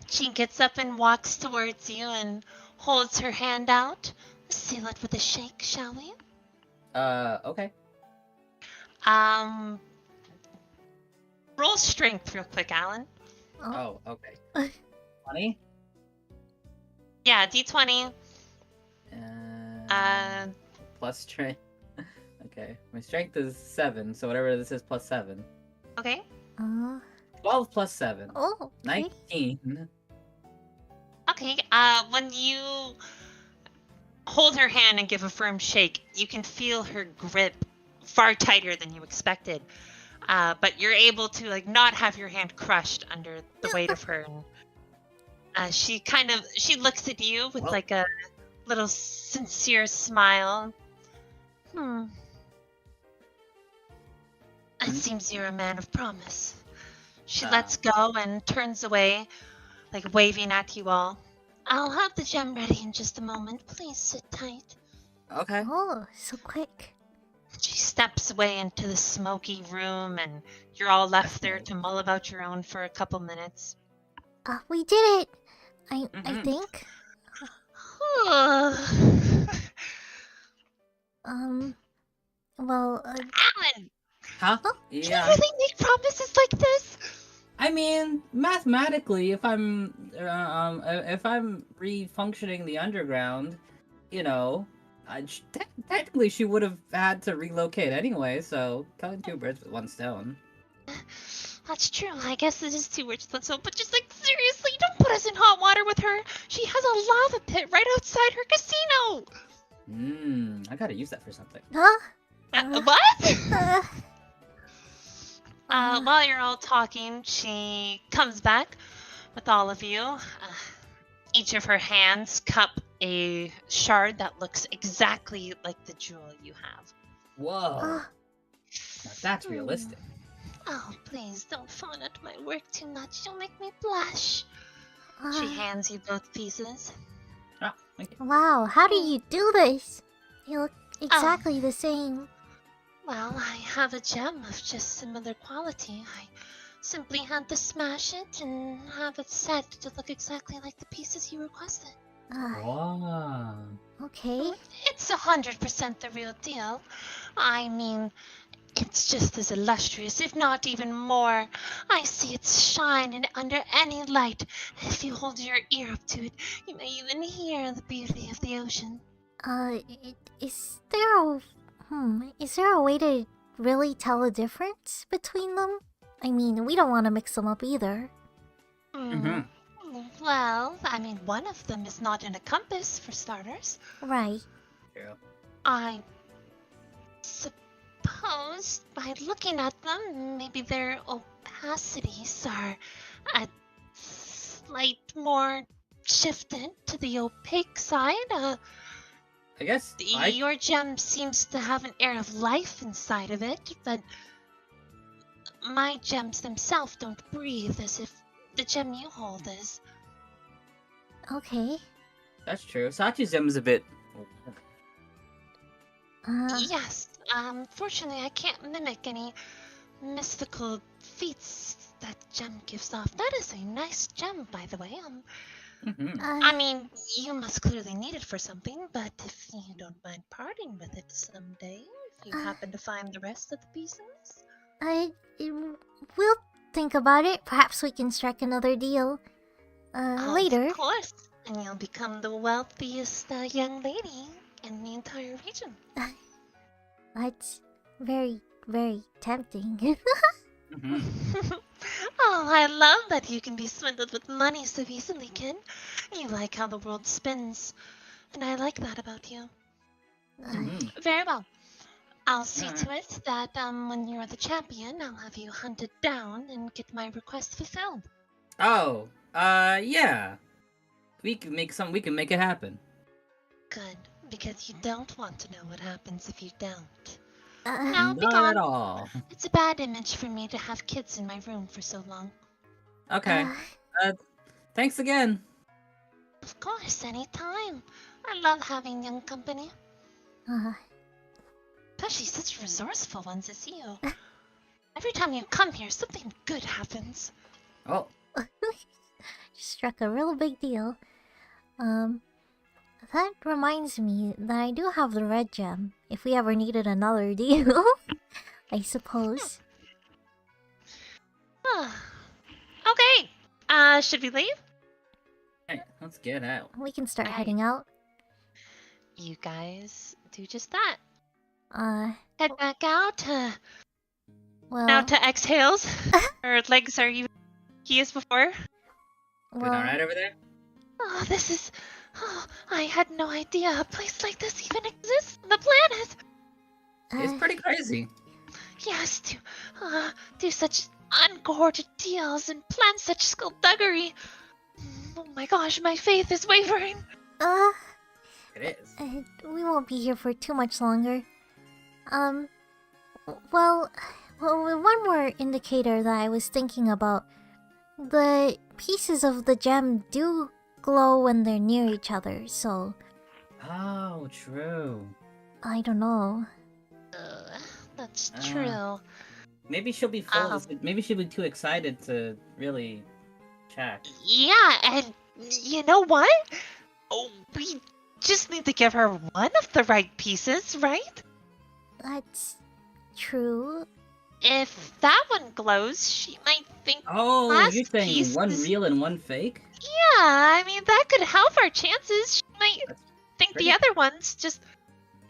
She gets up and walks towards you and holds her hand out. Seal it with a shake, shall we? Okay. Roll strength real quick, Alan. Oh, okay. 20? Yeah, D20. Plus strength. Okay, my strength is 7, so whatever this is plus 7. Okay. 12 plus 7. Oh, okay. 19. Okay, when you hold her hand and give a firm shake, you can feel her grip far tighter than you expected. But you're able to like not have your hand crushed under the weight of her. And, she looks at you with like a little sincere smile. It seems you're a man of promise. She lets go and turns away, like waving at you all. I'll have the gem ready in just a moment. Please sit tight. Okay. Oh, so quick. She steps away into the smoky room, and you're all left there to mull about your own for a couple minutes. We did it. I think. Well, Alan! Huh? Do Yeah. you really make promises like this? I mean, mathematically, if I'm refunctioning the underground, you know, technically she would have had to relocate anyway. So killing two birds with one stone. That's true. I guess it is two birds with one stone. But just like seriously, don't put us in hot water with her. She has a lava pit right outside her casino. I gotta use that for something. huh? What? While you're all talking, she comes back with all of you. Each of her hands cup a shard that looks exactly like the jewel you have. Whoa. Now that's realistic. Oh, please don't fawn at my work too much. You'll make me blush. She hands you both pieces. Oh, thank you. Wow, how do you do this? You look exactly the same. Well, I have a gem of just similar quality. I simply had to smash it and have it set to look exactly like the pieces you requested. Wow. Okay. It's 100% the real deal. I mean, it's just as illustrious, if not even more. I see its shine under any light. If you hold your ear up to it, you may even hear the beauty of the ocean. Is there a way to really tell the difference between them? I mean, we don't want to mix them up either. Well, I mean, one of them is not in a compass, for starters. Right. Yeah. I suppose by looking at them, maybe their opacities are a slight more shifted to the opaque side. I guess Your gem seems to have an air of life inside of it, but my gems themselves don't breathe as if the gem you hold is. Okay. That's true. Sachi's gem is a bit. Yes. Fortunately, I can't mimic any mystical feats that gem gives off. That is a nice gem, by the way. I mean, you must clearly need it for something, but if you don't mind parting with it someday, if you happen to find the rest of the pieces. We'll think about it. Perhaps we can strike another deal. Later. Of course. And you'll become the wealthiest young lady in the entire region. That's very, very tempting. Oh, I love that you can be swindled with money so easily, kid. You like how the world spins. And I like that about you. Very well. I'll see to it that when you're the champion, I'll have you hunted down and get my request fulfilled. Oh, yeah. We can make it happen. Good, because you don't want to know what happens if you don't. Not at all. It's a bad image for me to have kids in my room for so long. Okay. Thanks again. Of course, anytime. I love having young company. Especially such resourceful ones as you. Every time you come here, something good happens. Oh, Struck a real big deal. That reminds me that I do have the red gem. If we ever needed another deal, I suppose. Okay. Should we leave? hey, let's get out. We can start Alright. heading out. You guys do just that. Uh, Head back out. well, Now to exhales. Her legs are even he is before. Doing alright over there? Oh, this is. Oh, I had no idea a place like this even exists on the planet. It's pretty crazy. Yes, to do such ungorgeous deals and plan such skullduggery. Oh my gosh, my faith is wavering. It is. We won't be here for too much longer. Well, one more indicator that I was thinking about. The pieces of the gem do glow when they're near each other, so Oh, true. I don't know. That's true. Maybe she'll be full. Maybe she'll be too excited to really check. Yeah, and you know what? Oh, we just need to give her one of the right pieces, right? That's true. If that one glows, she might think. Oh, Last you're saying piece one is- real and one fake? Yeah, I mean that could help our chances. She might That's think pretty- the other one's just,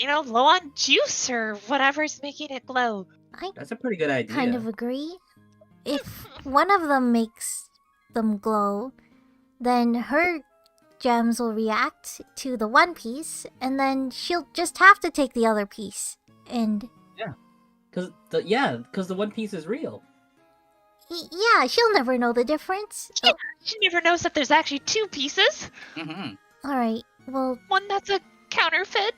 low on juice or whatever's making it glow. I That's a pretty good idea. kind of agree. If one of them makes them glow, then her gems will react to the one piece, and then she'll just have to take the other piece. And Because the one piece is real. yeah, she'll never know the difference. Yeah, she never knows that there's actually two pieces. Mm-hmm. Alright, well, One that's a counterfeit.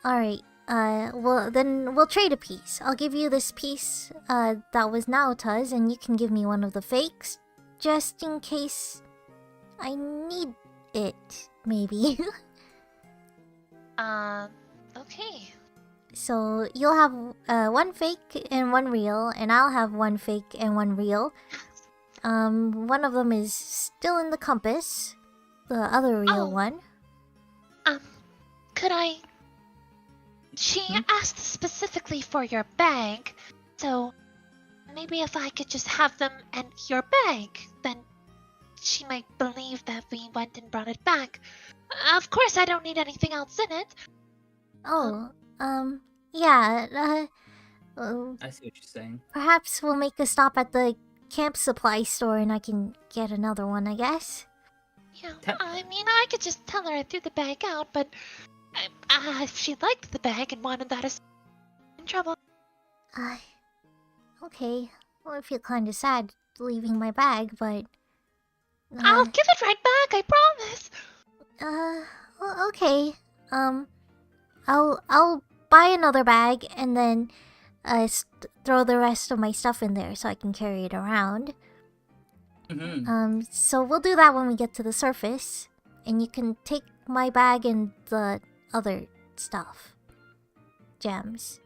alright. Well, then we'll trade a piece. I'll give you this piece, that was Naota's, and you can give me one of the fakes, just in case I need it, maybe. Okay. So you'll have one fake and one real, and I'll have one fake and one real. One of them is still in the compass, the other real Oh. one. Could I? She asked specifically for your bag, so maybe if I could just have them and your bag, then she might believe that we went and brought it back. Of course, I don't need anything else in it. Oh, yeah. I see what you're saying. Perhaps we'll make a stop at the camp supply store, and I can get another one, I guess. Yeah, Ta- I mean, I could just tell her I threw the bag out, but if she liked the bag and wanted that, is in trouble. Okay. Well, I feel kind of sad leaving my bag, but. I'll give it right back, I promise. Well, okay. I'll buy another bag and then throw the rest of my stuff in there so I can carry it around. Mm-hmm. So we'll do that when we get to the surface, and you can take my bag and the other stuff. Gems.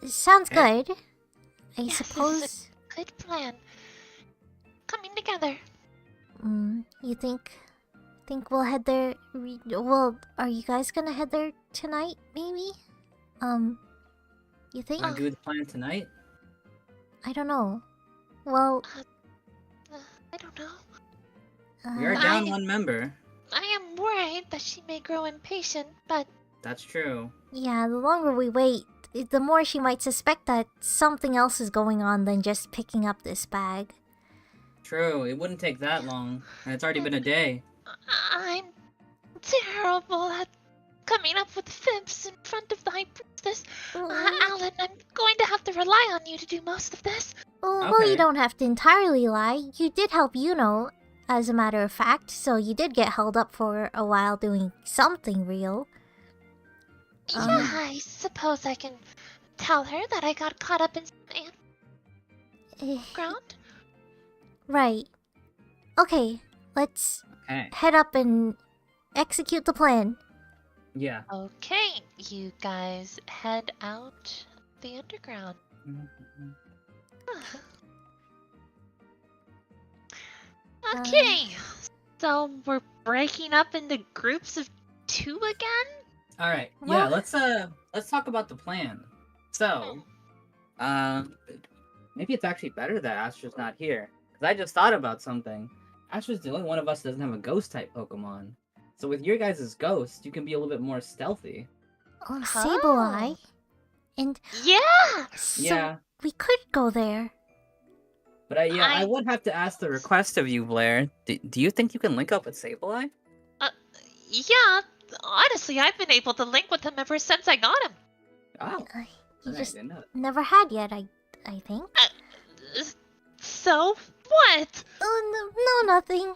Sounds Okay. good. I Yes, this is suppose. Good plan. Coming together. You think we'll head there? Well, are you guys gonna head there tonight? Maybe. You think? Wanna do the plan tonight? I don't know. Well, I don't know. We are uh, down I- one member. I am worried that she may grow impatient, but That's true. yeah, the longer we wait, the more she might suspect that something else is going on than just picking up this bag. True. It wouldn't take that long, and it's already been a day. I'm terrible at coming up with fibs in front of the High Priestess. Alan, I'm going to have to rely on you to do most of this. Well, you Okay. don't have to entirely lie. You did help Yuno, as a matter of fact, so you did get held up for a while doing something real. Yeah, I suppose I can tell her that I got caught up in some Eh, ground. right. Okay, let's Okay. head up and execute the plan. Yeah. Okay, you guys head out the underground. Okay, so we're breaking up into groups of 2 again? All right. Yeah. Well- Let's talk about the plan. So, maybe it's actually better that Astra's not here, because I just thought about something. Astra's the only one of us that doesn't have a ghost type Pokemon. So with your guys' ghost, you can be a little bit more stealthy. Oh, Huh. Sableye. And Yeah! so Yeah. we could go there. But I I- would have to ask the request of you, Blair. Do you think you can link up with Sableye? Yeah, honestly, I've been able to link with him ever since I got him. Oh, You I just didn't know that. never had yet, I think. So, what? Oh, no, nothing.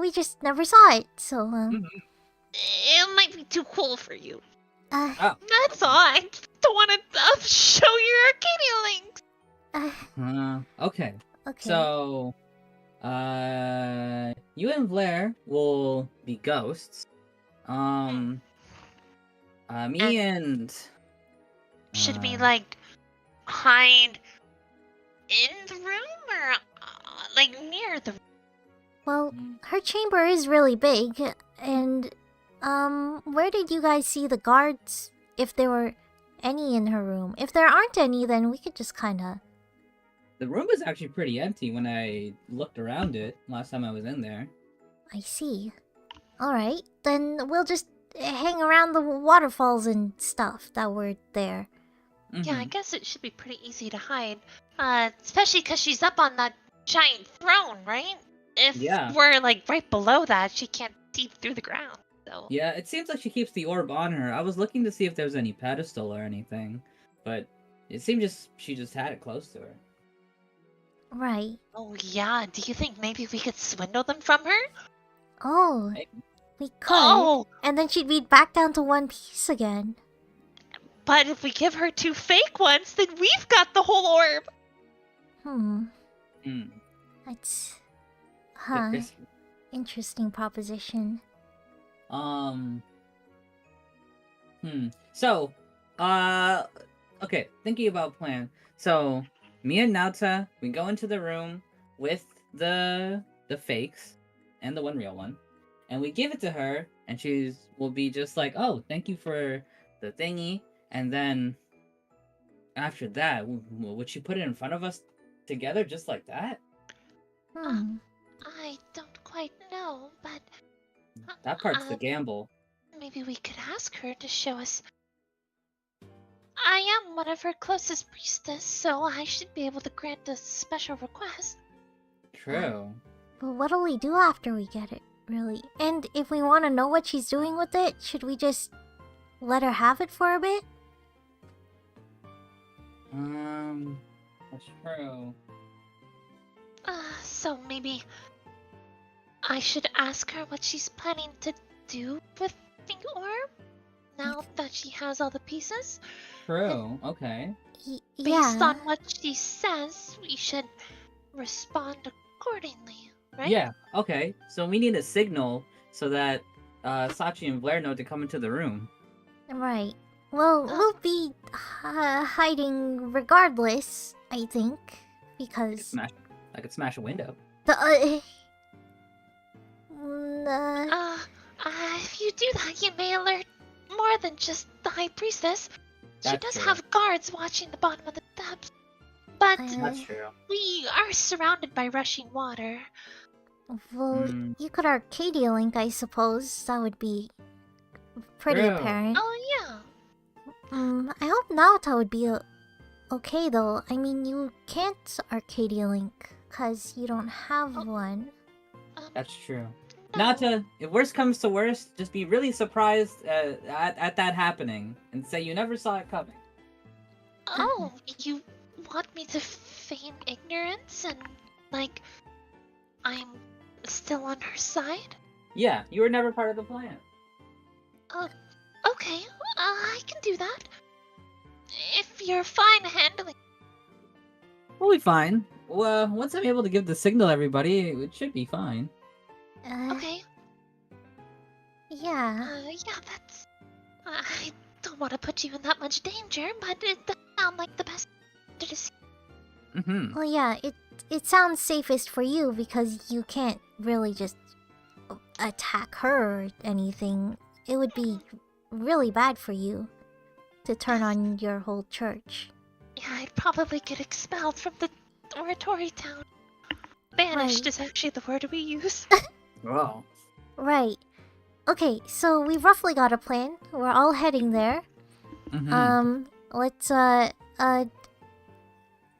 We just never saw it, so, It might be too cool for you. uh, Oh. That's all. I just don't want to show your Arcadia links. Okay. okay. So, you and Blair will be ghosts. Me and Should we, uh, hide in the room or, near the room? Well, her chamber is really big, and, where did you guys see the guards? If there were any in her room. If there aren't any, then we could just kinda... the room is actually pretty empty when I looked around it last time I was in there. I see. Alright, then we'll just hang around the waterfalls and stuff that were there. Yeah, I Mhm. guess it should be pretty easy to hide. Especially because she's up on that giant throne, right? If Yeah. we're, right below that, she can't see through the ground. So. Yeah, it seems like she keeps the orb on her. I was looking to see if there was any pedestal or anything, but it seemed she just had it close to her. Right. Oh, yeah. Do you think maybe we could swindle them from her? Oh, Maybe. we could. Oh, And then she'd be back down to one piece again. but if we give her 2 fake ones, then we've got the whole orb. Hmm. Hmm. That's... Bit Huh. risky. Interesting proposition. So, okay, thinking about plan. So, me and Nauta, we go into the room with the fakes and the one real one, and we give it to her, and will be just like, "Oh, thank you for the thingy," and then after that, would she put it in front of us together just like that? Hmm. I don't quite know, but That part's the gamble. maybe we could ask her to show us. I am one of her closest priestess, so I should be able to grant a special request. True. But what'll we do after we get it, really? And if we want to know what she's doing with it, should we just let her have it for a bit? That's true. So maybe I should ask her what she's planning to do with the orb now that she has all the pieces. True. Okay. Yeah. Based on what she says, we should respond accordingly, right? Yeah. Okay. So we need a signal so that Sachi and Blair know to come into the room. Right. Well, we'll be hiding regardless, I think, because I could smash a window. the If you do that, you may alert more than just the High Priestess. She That's does true. have guards watching the bottom of the depths. But That's true. we are surrounded by rushing water. well, Hmm. you could Arcadia Link, I suppose. That would be pretty True. apparent. Oh, yeah. I hope Naota would be okay though. I mean, you can't Arcadia Link because you don't have one. That's true. No. Nata, if worst comes to worst, just be really surprised at that happening and say you never saw it coming. Oh, you want me to feign ignorance and, I'm still on her side? Yeah, you were never part of the plan. Okay, I can do that. If you're fine handling. We'll be fine. Well, once I'm able to give the signal to everybody, it should be fine. Okay. Yeah. Yeah, that's. I don't want to put you in that much danger, but it does sound like the best decision. Mm-hmm. Well, yeah, it sounds safest for you because you can't really just attack her or anything. It would be really bad for you to turn on your whole church. Yeah, I'd probably get expelled from the oratory town. Banished Right. is actually the word we use. Wow. Right. Okay, so we've roughly got a plan. We're all heading there. Mm-hmm. Let's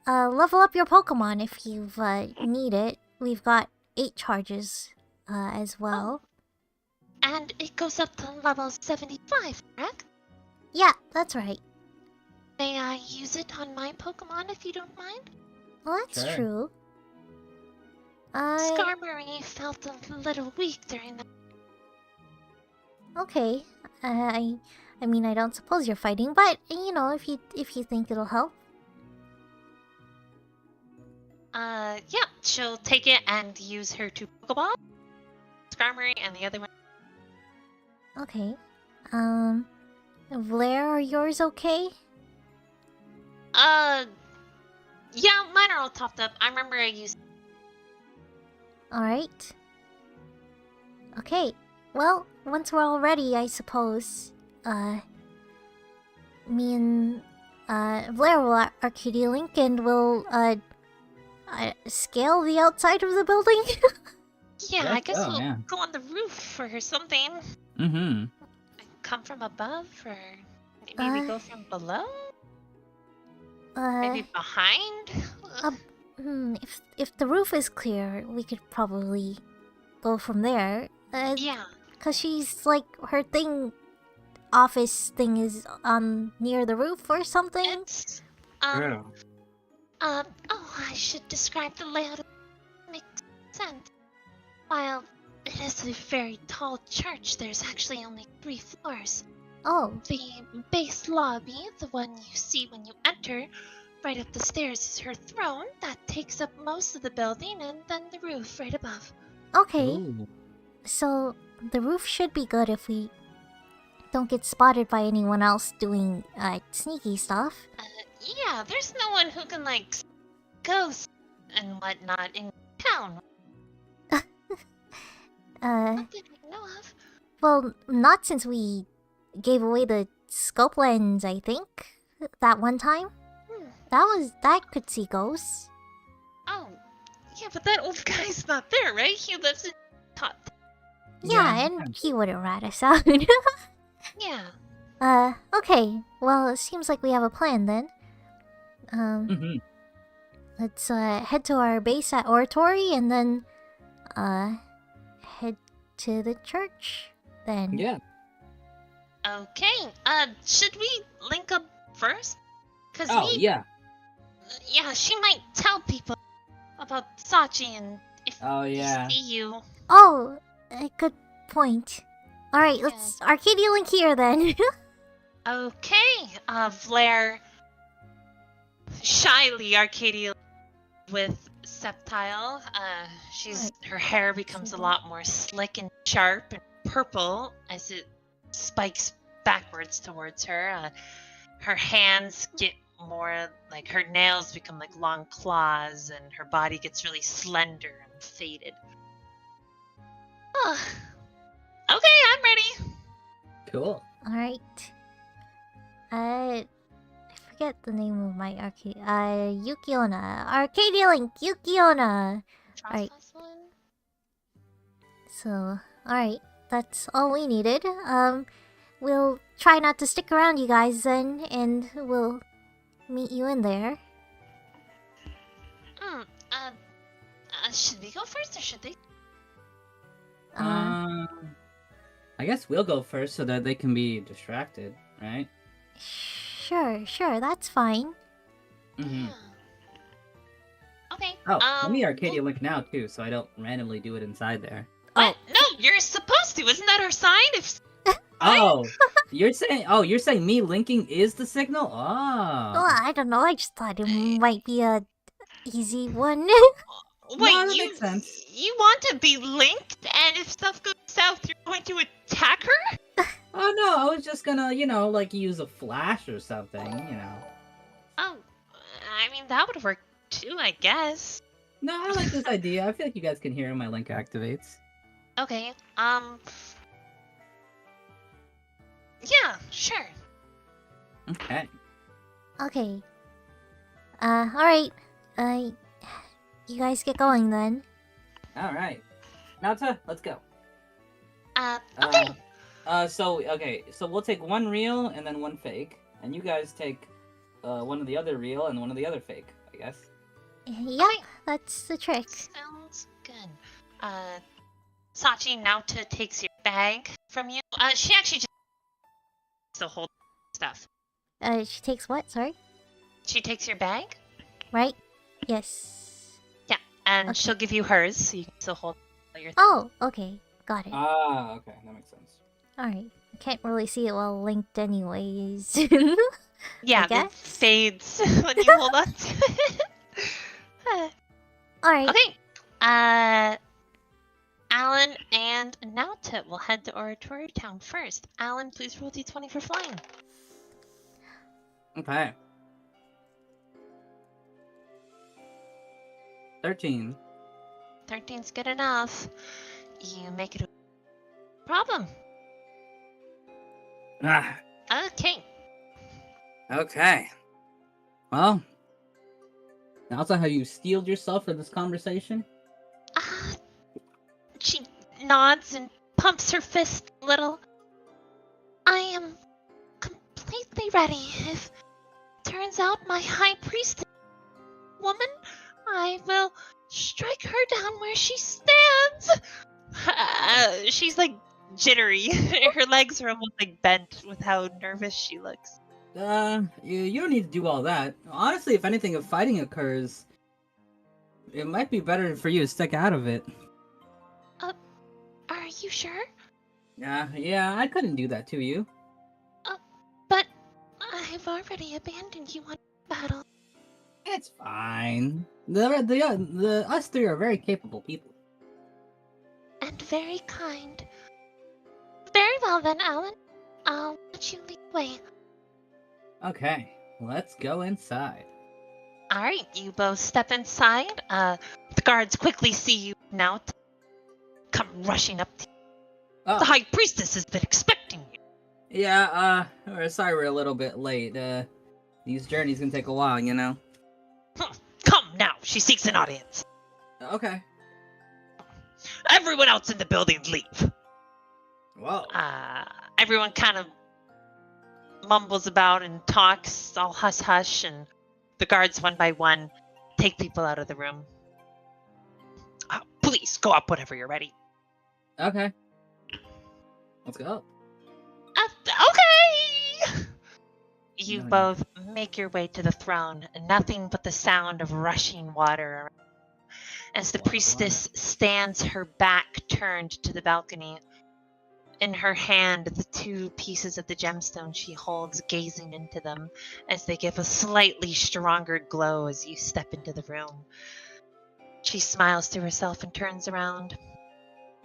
level up your Pokemon if you need it. We've got 8 charges as well. And it goes up to level 75, correct? Yeah, that's right. May I use it on my Pokemon if you don't mind? Well, that's Sure. true. Skarmory felt a little weak during the. Okay. I mean, I don't suppose you're fighting, but you know, if you think it'll help. Yeah, she'll take it and use her 2 Pokeball. Skarmory and the other one. Okay. Blair, are yours okay? Yeah, mine are all topped up. I remember I used. Alright. Okay. Well, once we're all ready, I suppose, me and, Blair will Arcadia Link and we'll, scale the outside of the building? Yeah, Yeah, I guess oh, we'll yeah. go on the roof or something. Mm-hmm. Come from above, or maybe we go from below? Maybe behind? If the roof is clear, we could probably go from there. Yeah. Cause she's, like, her office thing is, near the roof or something? It's, Yeah. oh, I should describe the layout. It makes sense. While it is a very tall church, there's actually only 3 floors. Oh, The base lobby, the one you see when you enter, right up the stairs is her throne. That takes up most of the building, and then the roof right above. okay. Ooh. So, the roof should be good if we don't get spotted by anyone else doing, sneaky stuff. Yeah, there's no one who can, like, ghost and whatnot in town. Not that I know of. Well, not since we gave away the scope lens, I think. That one time. That could see ghosts. Oh, yeah, but that old guy's not there, right? He lives in top. Yeah, Yeah. and he wouldn't rat us out. Yeah. Okay. Well, it seems like we have a plan then. Mm-hmm. Let's, head to our base at Oratory and then, head to the church then. Yeah. Okay. Should we link up first? Cause Oh, yeah. Yeah, she might tell people about Sachi and if Oh, they yeah. see you. Oh, good point. Alright, let's Arcadia Link here then. Okay. Vlaire shyly Arcadia with Sceptile. Her hair becomes a lot more slick and sharp and purple as it spikes backwards towards her. Her hands get more like her nails become like long claws, and her body gets really slender and faded. Okay, I'm ready. Cool. Alright. I forget the name of my Yukiona. Arcadia Link, Yukiona! Alright. Trespass one? So, alright. That's all we needed. We'll try not to stick around you guys then, and we'll meet you in there. Should we go first or should they? I guess we'll go first so that they can be distracted, right? Sure, that's fine. Mm-hmm. Yeah. Okay. Oh, let me well- Arcadia Link now too, so I don't randomly do it inside there. What? No, you're supposed to. Isn't that our sign? If Oh, you're saying me linking is the signal? Oh. Well, I don't know, I just thought it might be a easy one. wait, that you makes sense. you want to be linked And if stuff goes south, you're going to attack her? Oh no, I was just gonna, like use a flash or something. Oh, I mean, that would work too, I guess. No, I like this idea. I feel like you guys can hear when my link activates. Okay, yeah, sure. Okay. Okay. Alright. You guys get going then. All right. Nauta, let's go. Okay. So we'll take one real and then one fake, and you guys take one of the other real and one of the other fake, I guess. Yeah, that's the trick. Sounds good. Sachi Nauta takes your bag from you. She actually just still holds stuff. She takes what? Sorry? She takes your bag, Right? Yes. yeah, and Okay. she'll give you hers, so you can still hold all your. Oh, okay. Got it. Ah, okay, that makes sense. Alright. I can't really see it well linked anyways. Yeah, I it guess. fades when you hold on to it. Alright. Okay. Alan and Nauta will head to Oratory Town first. Alan, please roll d20 for flying. Okay. 13. 13's good enough. You make it a problem. Ah, Okay. okay. Well, Nauta, have you steeled yourself for this conversation? She nods and pumps her fist a little. I am completely ready. If turns out my high priestess woman, I will strike her down where she stands. She's like jittery. Her legs are almost like bent with how nervous she looks. You don't need to do all that. Honestly, if anything, if fighting occurs, it might be better for you to stick out of it. Are you sure? Yeah, I couldn't do that to you. But I've already abandoned you on battle. It's fine. The us three are very capable people. And very kind. Very well then, Alan. I'll let you lead the way. Okay, let's go inside. Alright, you both step inside. The guards quickly see you now. Come rushing up to you. Oh, The High Priestess has been expecting you. yeah, we're sorry we're a little bit late. These journeys can take a while, you know? Come now, she seeks an audience. Okay. Everyone else in the building leave. Whoa. Everyone kind of mumbles about and talks, all hush-hush, and the guards one by one take people out of the room. Please, go up whenever you're ready. Okay. Let's go. Okay! You No, no. both make your way to the throne, and nothing but the sound of rushing water around. As the Water, priestess stands her back turned to the balcony, in her hand the two pieces of the gemstone she holds, gazing into them as they give a slightly stronger glow as you step into the room. She smiles to herself and turns around.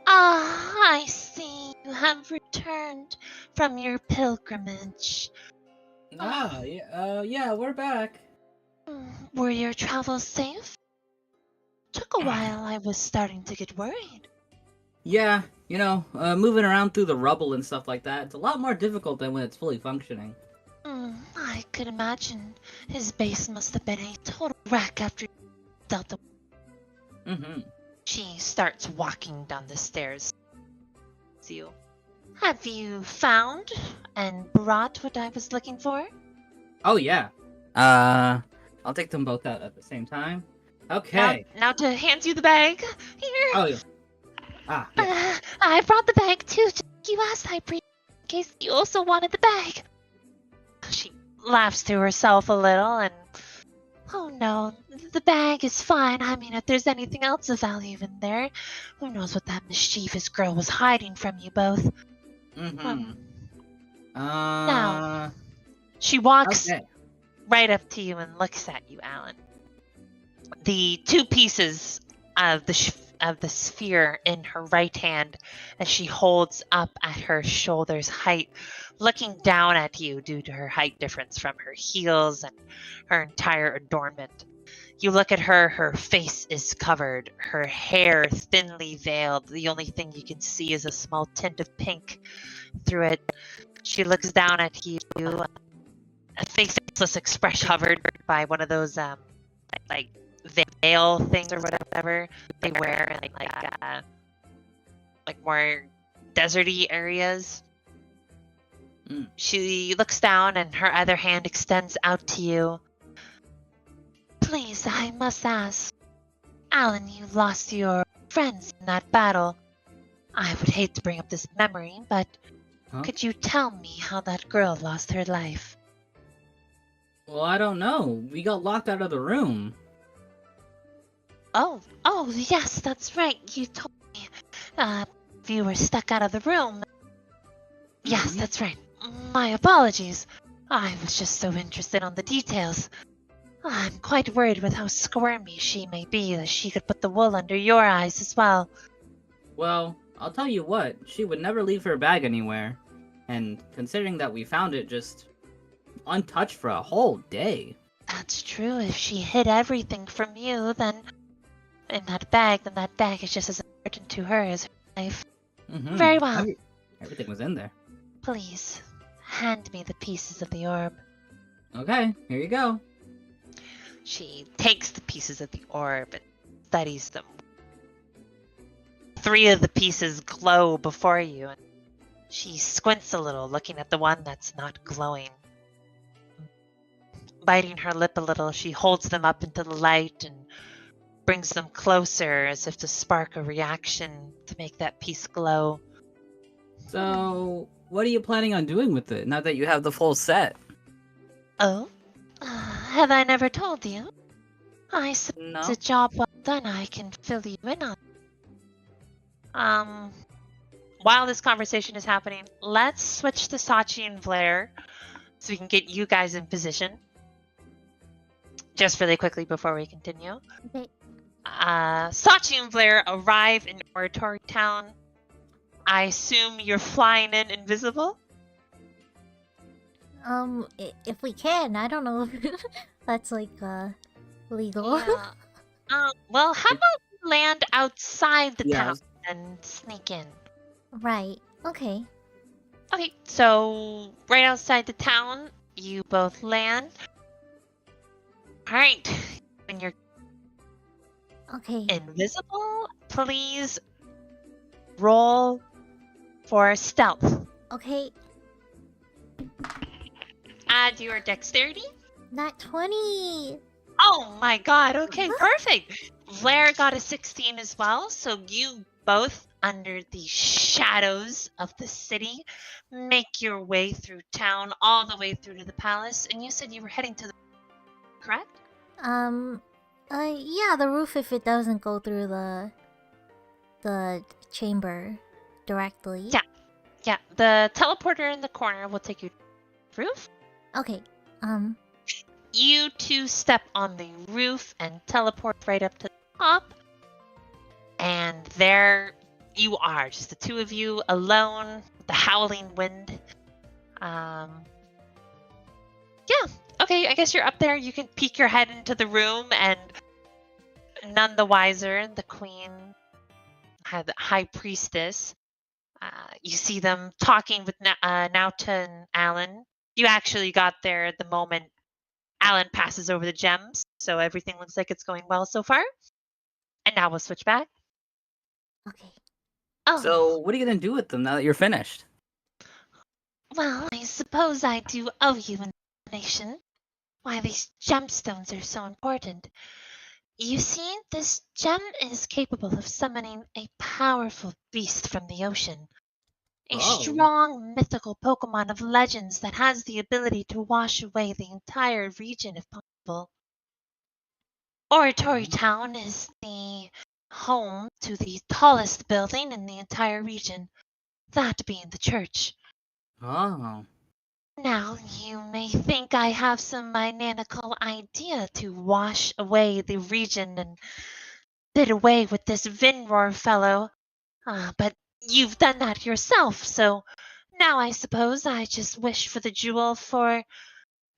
Ah, I see you have returned from your pilgrimage. Yeah, we're back. Were your travels safe? Took a while. I was starting to get worried. Yeah, moving around through the rubble and stuff like that, it's a lot more difficult than when it's fully functioning. I could imagine. His base must have been a total wreck after you dealt the... Mm-hmm. She starts walking down the stairs. You. Have you found and brought what I was looking for? Oh, yeah. I'll take them both out at the same time. Okay. Now to hand you the bag. Here. Oh, yeah. Ah, yeah. I brought the bag too. You asked High Priest in case you also wanted the bag. She laughs to herself a little and... Oh no, the bag is fine. I mean, if there's anything else of value in there, who knows what that mischievous girl was hiding from you both. Mm-hmm. Now, she walks Okay. right up to you and looks at you, Alan. The two pieces of the of the sphere in her right hand as she holds up at her shoulder's height, looking down at you due to her height difference from her heels and her entire adornment. You look at her, her face is covered, her hair thinly veiled. The only thing you can see is a small tint of pink through it. She looks down at you, a faceless expression covered by one of those like veil things or whatever they wear in like more deserty areas. She looks down and her other hand extends out to you. Please, I must ask. Alan, you lost your friends in that battle. I would hate to bring up this memory, but could you tell me how that girl lost her life? Well, I don't know. We got locked out of the room. Oh, yes, that's right. You told me you were stuck out of the room. Yes, that's right. My apologies. I was just so interested on the details. I'm quite worried with how squirmy she may be that she could put the wool under your eyes as well. Well, I'll tell you what, she would never leave her bag anywhere. And considering that we found it just untouched for a whole day. That's true. If she hid everything from you, then that bag is just as important to her as her life. Very well. Everything was in there. Please, hand me the pieces of the orb. Okay, here you go. She takes the pieces of the orb and studies them. 3 of the pieces glow before you, and she squints a little, looking at the one that's not glowing. Biting her lip a little, she holds them up into the light and brings them closer as if to spark a reaction to make that piece glow. So, what are you planning on doing with it, now that you have the full set? Oh? Have I never told you? I suppose No. it's a job well done I can fill you in on. While this conversation is happening, let's switch to Sachi and Blair so we can get you guys in position. Just really quickly before we continue. Okay. Sachi and Blair arrive in Oratory Town. I assume you're flying in invisible? If we can, I don't know if that's like legal. Yeah. Well, how about we land outside the Yeah. town and sneak in? Right. Okay. Okay, so right outside the town, you both land. Alright, when you're Okay. invisible, please roll for stealth. Okay. Add your dexterity. Nat 20. Oh my god, okay, perfect. Blair got a 16 as well, so you both, under the shadows of the city, make your way through town, all the way through to the palace, and you said you were heading to the... correct? Yeah, the roof if it doesn't go through the chamber directly. Yeah, the teleporter in the corner will take you to the roof. Okay. You two step on the roof and teleport right up to the top. And there you are, just the two of you alone, the howling wind. Yeah, okay, I guess you're up there. You can peek your head into the room, and none the wiser, the queen, the high priestess. You see them talking with Nauta and Alan. You actually got there the moment Alan passes over the gems, so everything looks like it's going well so far. And now we'll switch back. Okay. Oh, So, what are you gonna do with them now that you're finished? well, I suppose I do owe you an explanation why these gemstones are so important. You see, this gem is capable of summoning a powerful beast from the ocean. A Oh. strong mythical Pokemon of legends that has the ability to wash away the entire region if possible. Oratory Town is the home to the tallest building in the entire region, that being the church. Oh. Now, you may think I have some maniacal idea to wash away the region and did away with this Vinroar fellow. But you've done that yourself, so now I suppose I just wish for the jewel for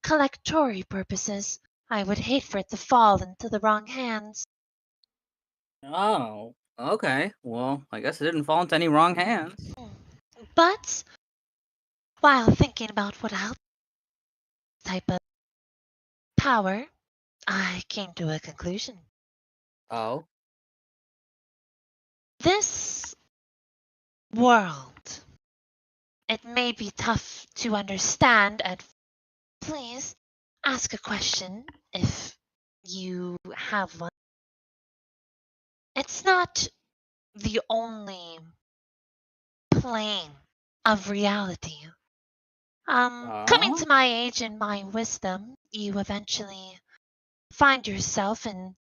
collectory purposes. I would hate for it to fall into the wrong hands. Oh, okay. Well, I guess it didn't fall into any wrong hands. But while thinking about what else type of power, I came to a conclusion. Oh. This world, it may be tough to understand, and please ask a question if you have one. It's not the only plane of reality. Coming to my age and my wisdom, you eventually find yourself in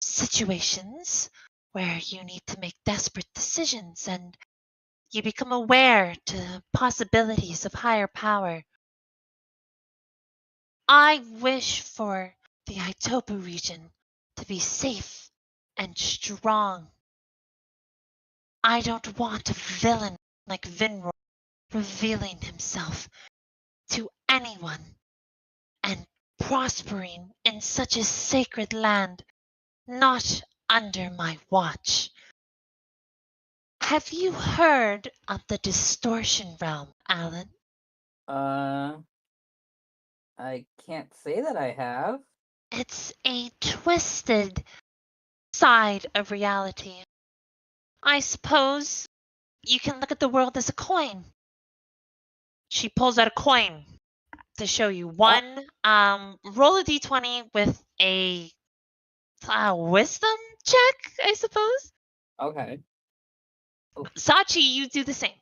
situations where you need to make desperate decisions, and you become aware to possibilities of higher power. I wish for the Itopa region to be safe and strong. I don't want a villain like Vinroy revealing himself to anyone and prospering in such a sacred land, not under my watch. Have you heard of the distortion realm, Alan? I can't say that I have. It's a twisted side of reality. I suppose you can look at the world as a coin. She pulls out a coin to show you one. Roll a d20 with a wisdom check, I suppose. Okay. Sachi, you do the same.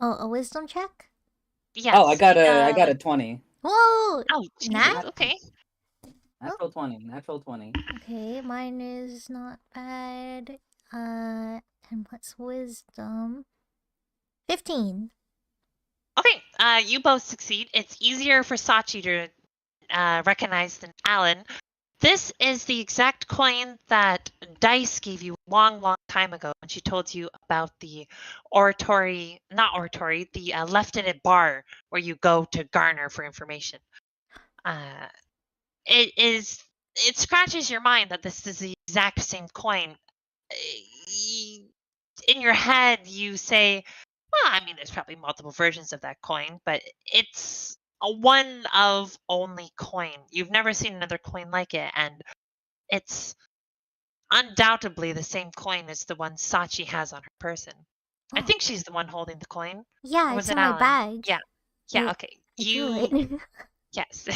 Oh, a wisdom check? Yes. Oh, I got a 20. Whoa! Oh, Jesus. Nat? Okay. Natural 20. Natural 20. Okay, mine is not bad. And what's wisdom? 15. Okay. You both succeed. It's easier for Sachi to recognize than Alan. This is the exact coin that Dice gave you a long, long time ago when she told you about the the left-handed bar where you go to garner for information. It scratches your mind that this is the exact same coin. In your head, you say, well, I mean, there's probably multiple versions of that coin, but it's a one of only coin. You've never seen another coin like it, and it's undoubtedly the same coin as the one Sachi has on her person. I think she's the one holding the coin. Yeah, Or was it's it in my Alan? bag. Yeah. Yeah, I- okay. I drew it. Yes.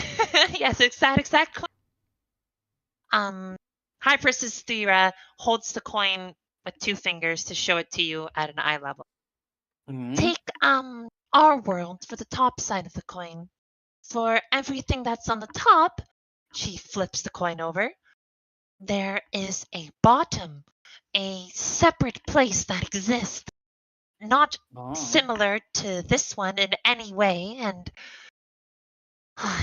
Yes, it's that exact coin. High Priestess Thera holds the coin with two fingers to show it to you at an eye level. Mhm. Take our world for the top side of the coin. For everything that's on the top, she flips the coin over. There is a bottom, a separate place that exists, not Oh. similar to this one in any way, and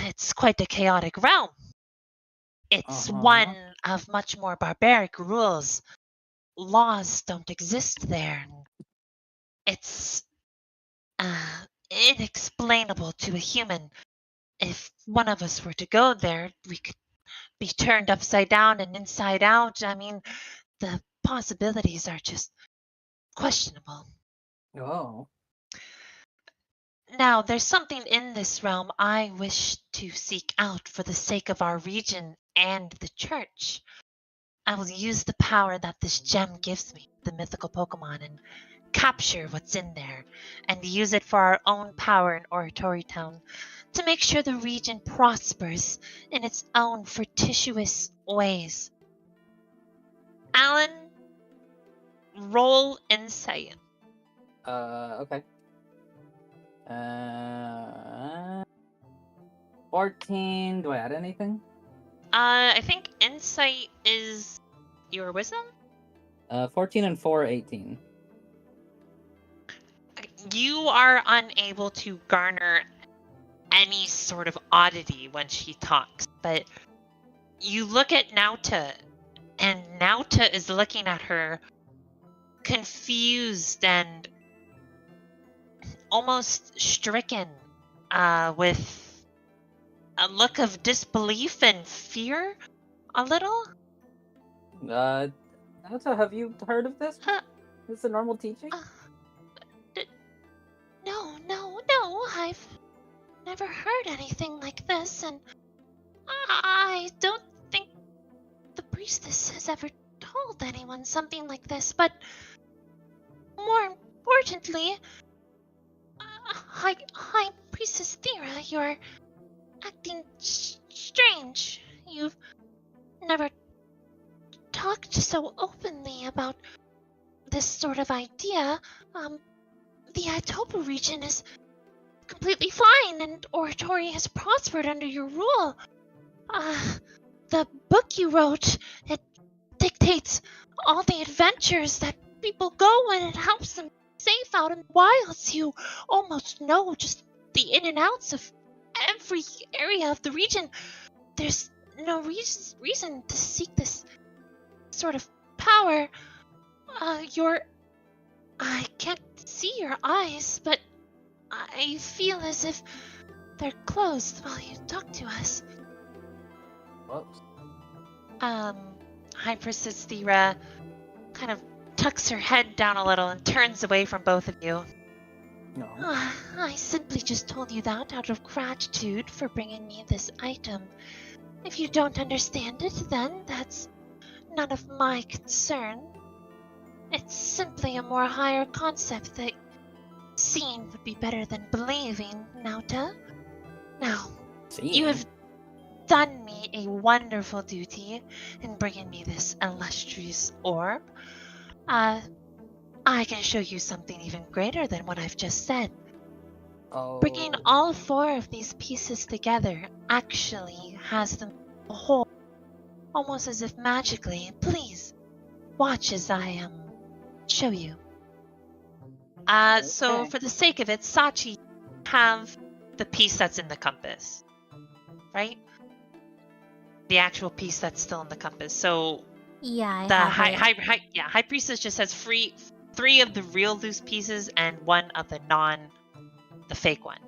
it's quite a chaotic realm. It's one of much more barbaric rules. Laws don't exist there. It's inexplainable to a human. If one of us were to go there, we could be turned upside down and inside out. I mean, the possibilities are just questionable. Oh. Now, there's something in this realm I wish to seek out for the sake of our region and the church. I will use the power that this gem gives me, the mythical Pokemon, and capture what's in there, and use it for our own power in Oratory Town to make sure the region prospers in its own fortuitous ways. Alan, roll insight. Okay. 14. Do I add anything? I think insight is your wisdom? 14 and 4, 18. You are unable to garner any sort of oddity when she talks, but you look at Nauta, and Nauta is looking at her, confused and almost stricken, with a look of disbelief and fear, a little. Naruto, have you heard of this? Is this a normal teaching? No, I've never heard anything like this, and I don't think the priestess has ever told anyone something like this, but more importantly, High Priestess Thera, you're acting strange. You've never talked so openly about this sort of idea. The Itopa region is completely fine, and Oratory has prospered under your rule. The book you wrote, it dictates all the adventures that people go and it helps them safe out in the wilds. You almost know just the in and outs of every area of the region. There's no reason to seek this sort of power. I can't see your eyes, but I feel as if they're closed while you talk to us. Whoops. High Priestess Thera kind of tucks her head down a little and turns away from both of you. No. I simply just told you that out of gratitude for bringing me this item. If you don't understand it, then that's none of my concern. It's simply a more higher concept that seeing would be better than believing, Nauta. Now, you have done me a wonderful duty in bringing me this illustrious orb. I can show you something even greater than what I've just said. Oh. Bringing all 4 of these pieces together actually has them whole, almost as if magically. Please, watch as I show you. So Okay. for the sake of it, Sachi, Have the piece that's in the compass, right? The actual piece that's still in the compass. So yeah, the high priestess just has 3 of the real loose pieces and 1 of the fake one.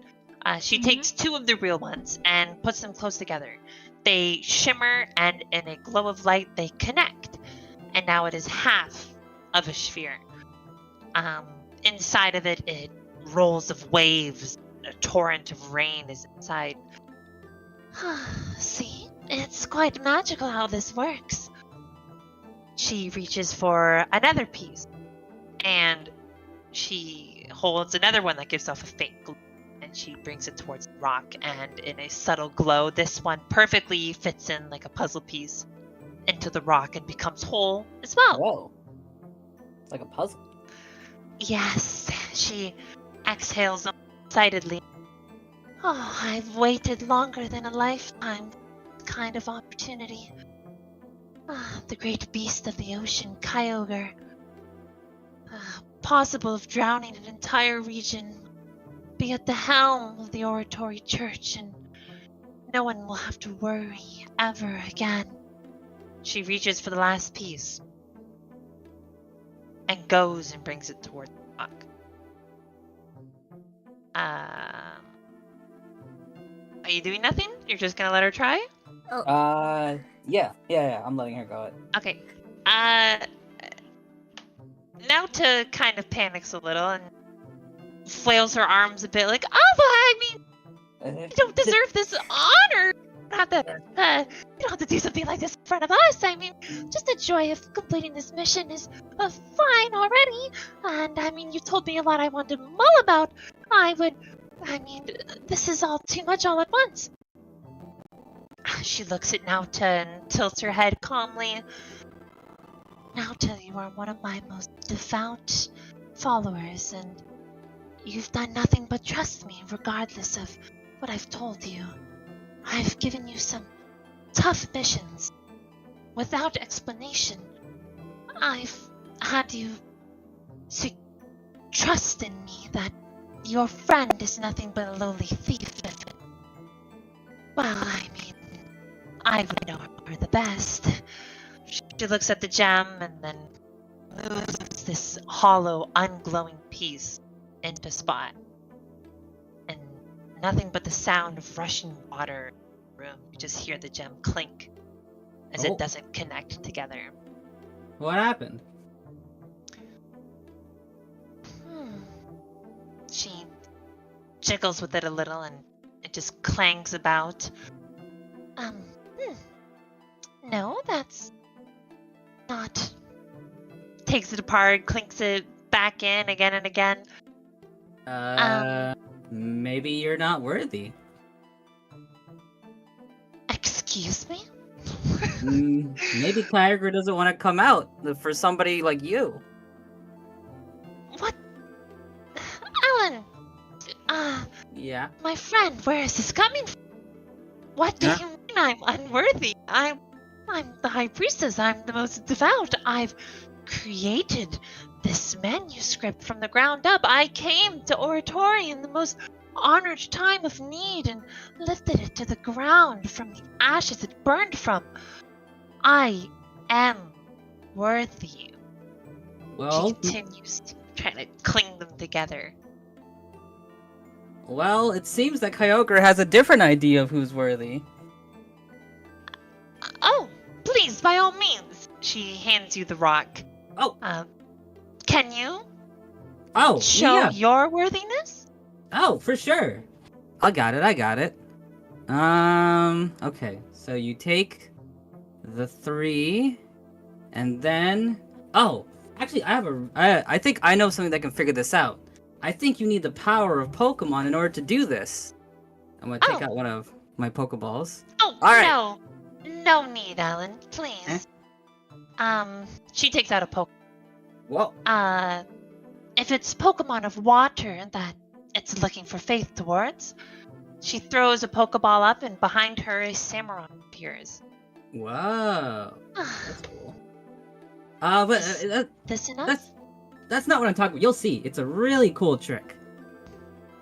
She takes 2 of the real ones and puts them close together. They shimmer, and in a glow of light, they connect. And now it is half of a sphere. Inside of it, it rolls of waves. A torrent of rain is inside. See, it's quite magical how this works. She reaches for another piece, and she holds another one that gives off a faint glow, and she brings it towards the rock, and in a subtle glow, this one perfectly fits in like a puzzle piece into the rock and becomes whole as well. Whoa. It's like a puzzle. Yes, she exhales excitedly. Oh, I've waited longer than a lifetime for this kind of opportunity. The great beast of the ocean, Kyogre. Possible of drowning an entire region. Be at the helm of the Oratory Church, and no one will have to worry ever again. She reaches for the last piece and goes and brings it towards the rock. Are you doing nothing? You're just gonna let her try? Yeah, I'm letting her go. Okay. Nauta kind of panics a little and flails her arms a bit, like, oh, but I mean, you don't deserve this honor. You don't have to do something like this in front of us. I mean, just the joy of completing this mission is fine already. And I mean, you told me a lot I wanted to mull about. This is all too much all at once. She looks at Nauta and tilts her head calmly. Nauta, you are one of my most devout followers, and you've done nothing but trust me, regardless of what I've told you. I've given you some tough missions, without explanation. I've had you to trust in me that your friend is nothing but a lowly thief. Well, I mean, I know her the best. She looks at the gem and then moves this hollow, unglowing piece into spot. And nothing but the sound of rushing water in the room. You just hear the gem clink as Oh. it doesn't connect together. What happened? She jiggles with it a little and it just clangs about. No, that's not. Takes it apart, clinks it back in again and again. Maybe you're not worthy. Excuse me? Maybe Kyogre doesn't want to come out for somebody like you. What? Alan! Yeah. My friend, where is this coming from? What do you mean I'm unworthy? I'm the High Priestess. I'm the most devout. I've created this manuscript from the ground up. I came to Oratory in the most honored time of need and lifted it to the ground from the ashes it burned from. I am worthy. Well, She continues trying to cling them together. Well, it seems that Kyogre has a different idea of who's worthy. Oh, please, by all means. She hands you the rock. Oh. Can you Oh, show yeah. your worthiness? Oh, for sure. I got it. Okay. So you take the 3, and then... Oh, actually, I think I know something that can figure this out. I think you need the power of Pokemon in order to do this. I'm gonna take out one of my Pokeballs. Oh, All right. no. No need, Alan. Please. She takes out a Pokemon. Whoa. If it's Pokemon of water that it's looking for faith towards, she throws a Pokeball up and behind her a Samurott appears. Whoa. That's cool. But This enough? That's not what I'm talking about. You'll see. It's a really cool trick.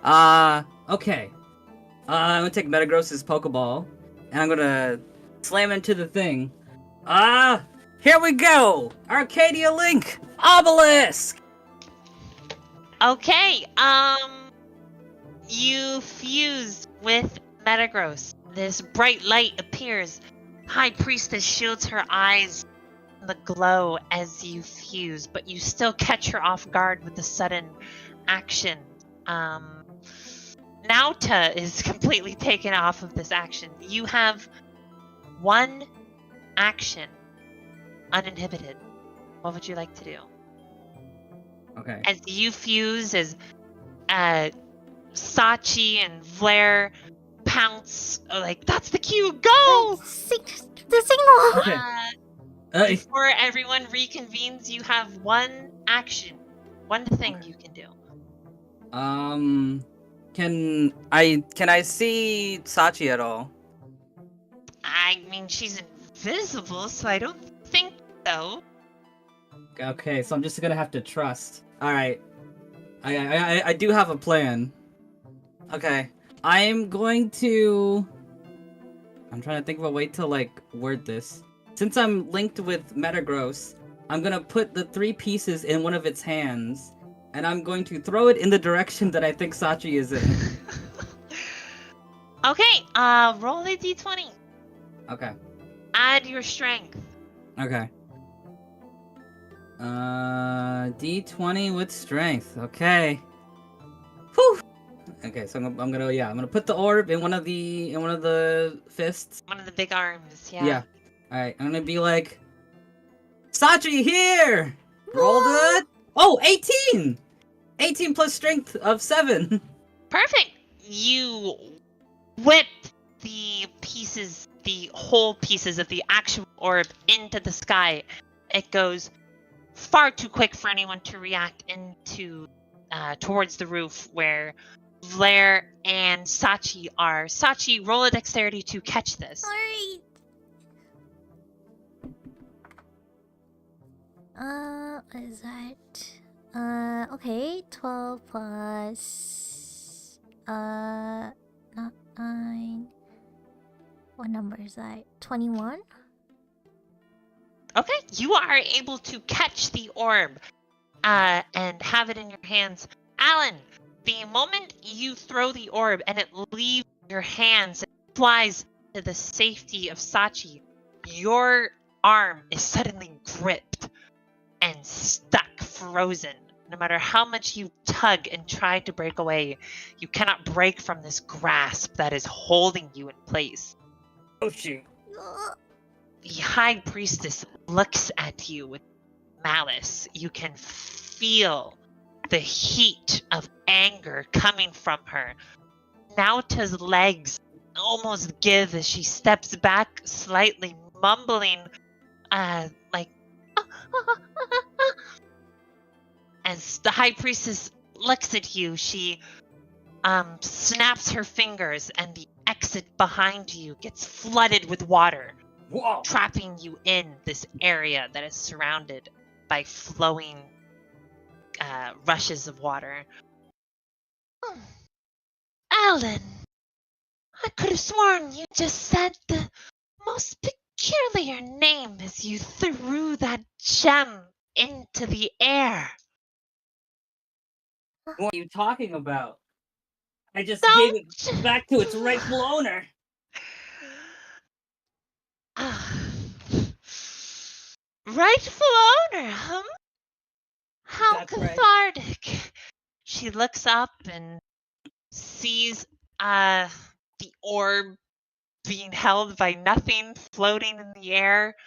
Okay. I'm gonna take Metagross's Pokeball, and I'm gonna slam into the thing. Here we go! Arcadia Link! Obelisk! Okay, you fuse with Metagross. This bright light appears. High Priestess shields her eyes from the glow as you fuse, but you still catch her off guard with the sudden action. Nauta is completely taken off of this action. You have one action uninhibited. What would you like to do? Okay. As you fuse, as Sachi and Vlaire pounce, like, that's the cue, go! The signal! Okay. Before everyone reconvenes, you have one action. One thing you can do. Can I see Sachi at all? I mean, she's invisible, so I don't think so. Okay, so I'm just gonna have to trust. Alright. I do have a plan. Okay. I'm trying to think of a way to, like, word this. Since I'm linked with Metagross, I'm gonna put the 3 pieces in one of its hands, and I'm going to throw it in the direction that I think Sachi is in. Okay, roll a d20. Okay. Add your strength. Okay. D20 with strength. Okay. Whew. Okay, so I'm gonna put the orb in one of the fists. One of the big arms, yeah. Yeah. All right, I'm gonna be like, Sachi here. Roll good. Oh, 18. 18 plus strength of 7. Perfect. You whip the whole pieces of the actual orb into the sky. It goes far too quick for anyone to react towards the roof where Vlaire and Sachi are. Sachi, roll a dexterity to catch this. Alright. What is that? Okay, 12 plus, not 9. What number is that? 21? Okay, you are able to catch the orb and have it in your hands. Alan, the moment you throw the orb and it leaves your hands and flies to the safety of Sachi, your arm is suddenly gripped and stuck, frozen. No matter how much you tug and try to break away, you cannot break from this grasp that is holding you in place. Oh shoot. The High Priestess looks at you with malice. You can feel the heat of anger coming from her. Nauta's legs almost give as she steps back slightly, mumbling, like, as the High Priestess looks at you, she snaps her fingers and the exit behind you gets flooded with water. Whoa. Trapping you in this area that is surrounded by flowing rushes of water. Alan, I could have sworn you just said the most peculiar name as you threw that gem into the air. What are you talking about? I just gave it back to its rightful owner. Rightful owner, huh? How That's right. cathartic. She looks up and sees the orb being held by nothing, floating in the air.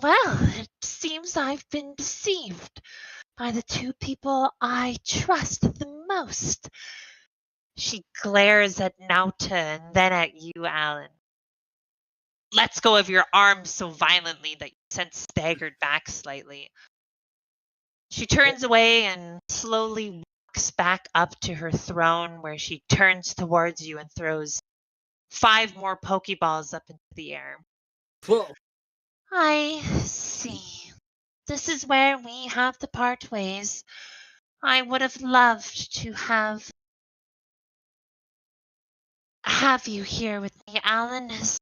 Well, it seems I've been deceived by the two people I trust the most. She glares at Nauta and then at you, Alan. Lets go of your arm so violently that you sent staggered back slightly. She turns away and slowly walks back up to her throne, where she turns towards you and throws 5 more Pokeballs up into the air. Whoa. I see. This is where we have to part ways. I would have loved to have you here with me, Alan, as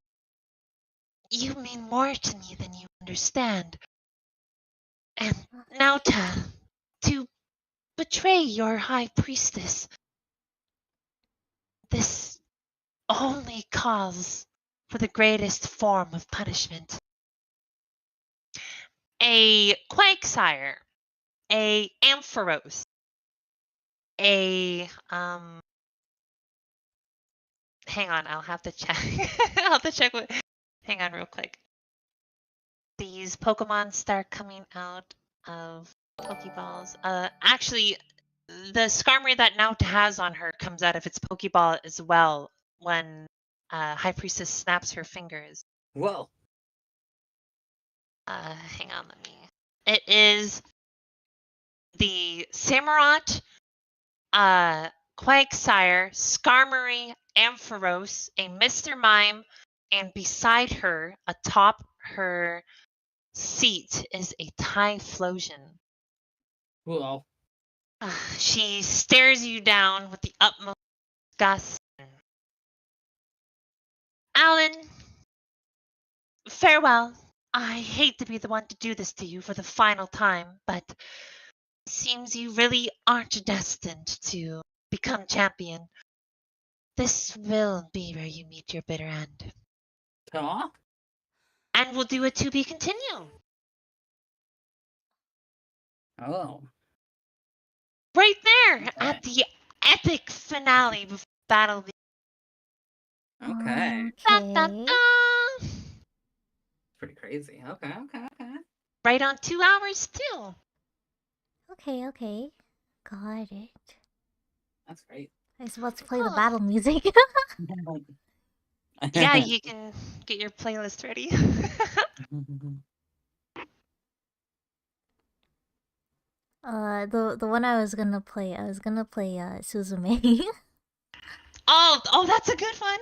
you mean more to me than you understand. And Nauta, to betray your High Priestess, this only calls for the greatest form of punishment. A Quagsire, a Ampharos, a hang on, I'll have to check. I'll have to check what. Hang on, real quick. These Pokemon start coming out of Pokeballs. Actually, the Skarmory that Nauta has on her comes out of its Pokeball as well when High Priestess snaps her fingers. Whoa. Hang on, let me. It is the Samurott, Quagsire, Skarmory, Ampharos, a Mr. Mime, and beside her, atop her seat, is a Typhlosion. Whoa. She stares you down with the utmost disgust. Alan, farewell. I hate to be the one to do this to you for the final time, but it seems you really aren't destined to become champion. This will be where you meet your bitter end. Huh? And we'll do a to be continued. Oh. Right there Okay. at the epic finale before battle. Okay. Okay. Pretty crazy. Okay. Right on 2 hours too. Okay. Got it. That's great. I was about to play the battle music. Yeah, you can get your playlist ready. The one I was gonna play Suzume. Oh, that's a good one.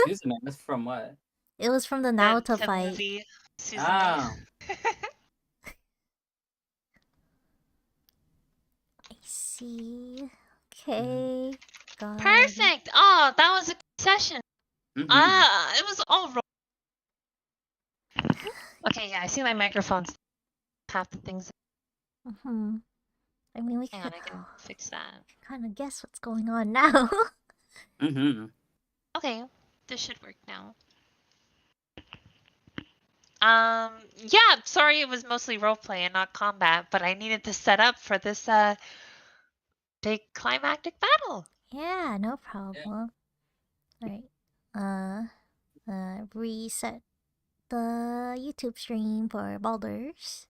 Susan, that's from what? It was from the The Naruto fight. movie, Susan. Oh. I see. Okay. Got it. Perfect. Oh, that was a good session. It was all wrong. Okay, yeah, I see my microphone's half the things. Mm-hmm. I mean, we Hang on, I can fix that. kind of guess what's going on now. Okay, this should work now. Yeah, sorry it was mostly roleplay and not combat, but I needed to set up for this big climactic battle. Yeah, no problem. Alright. Reset the YouTube stream for Baldur's.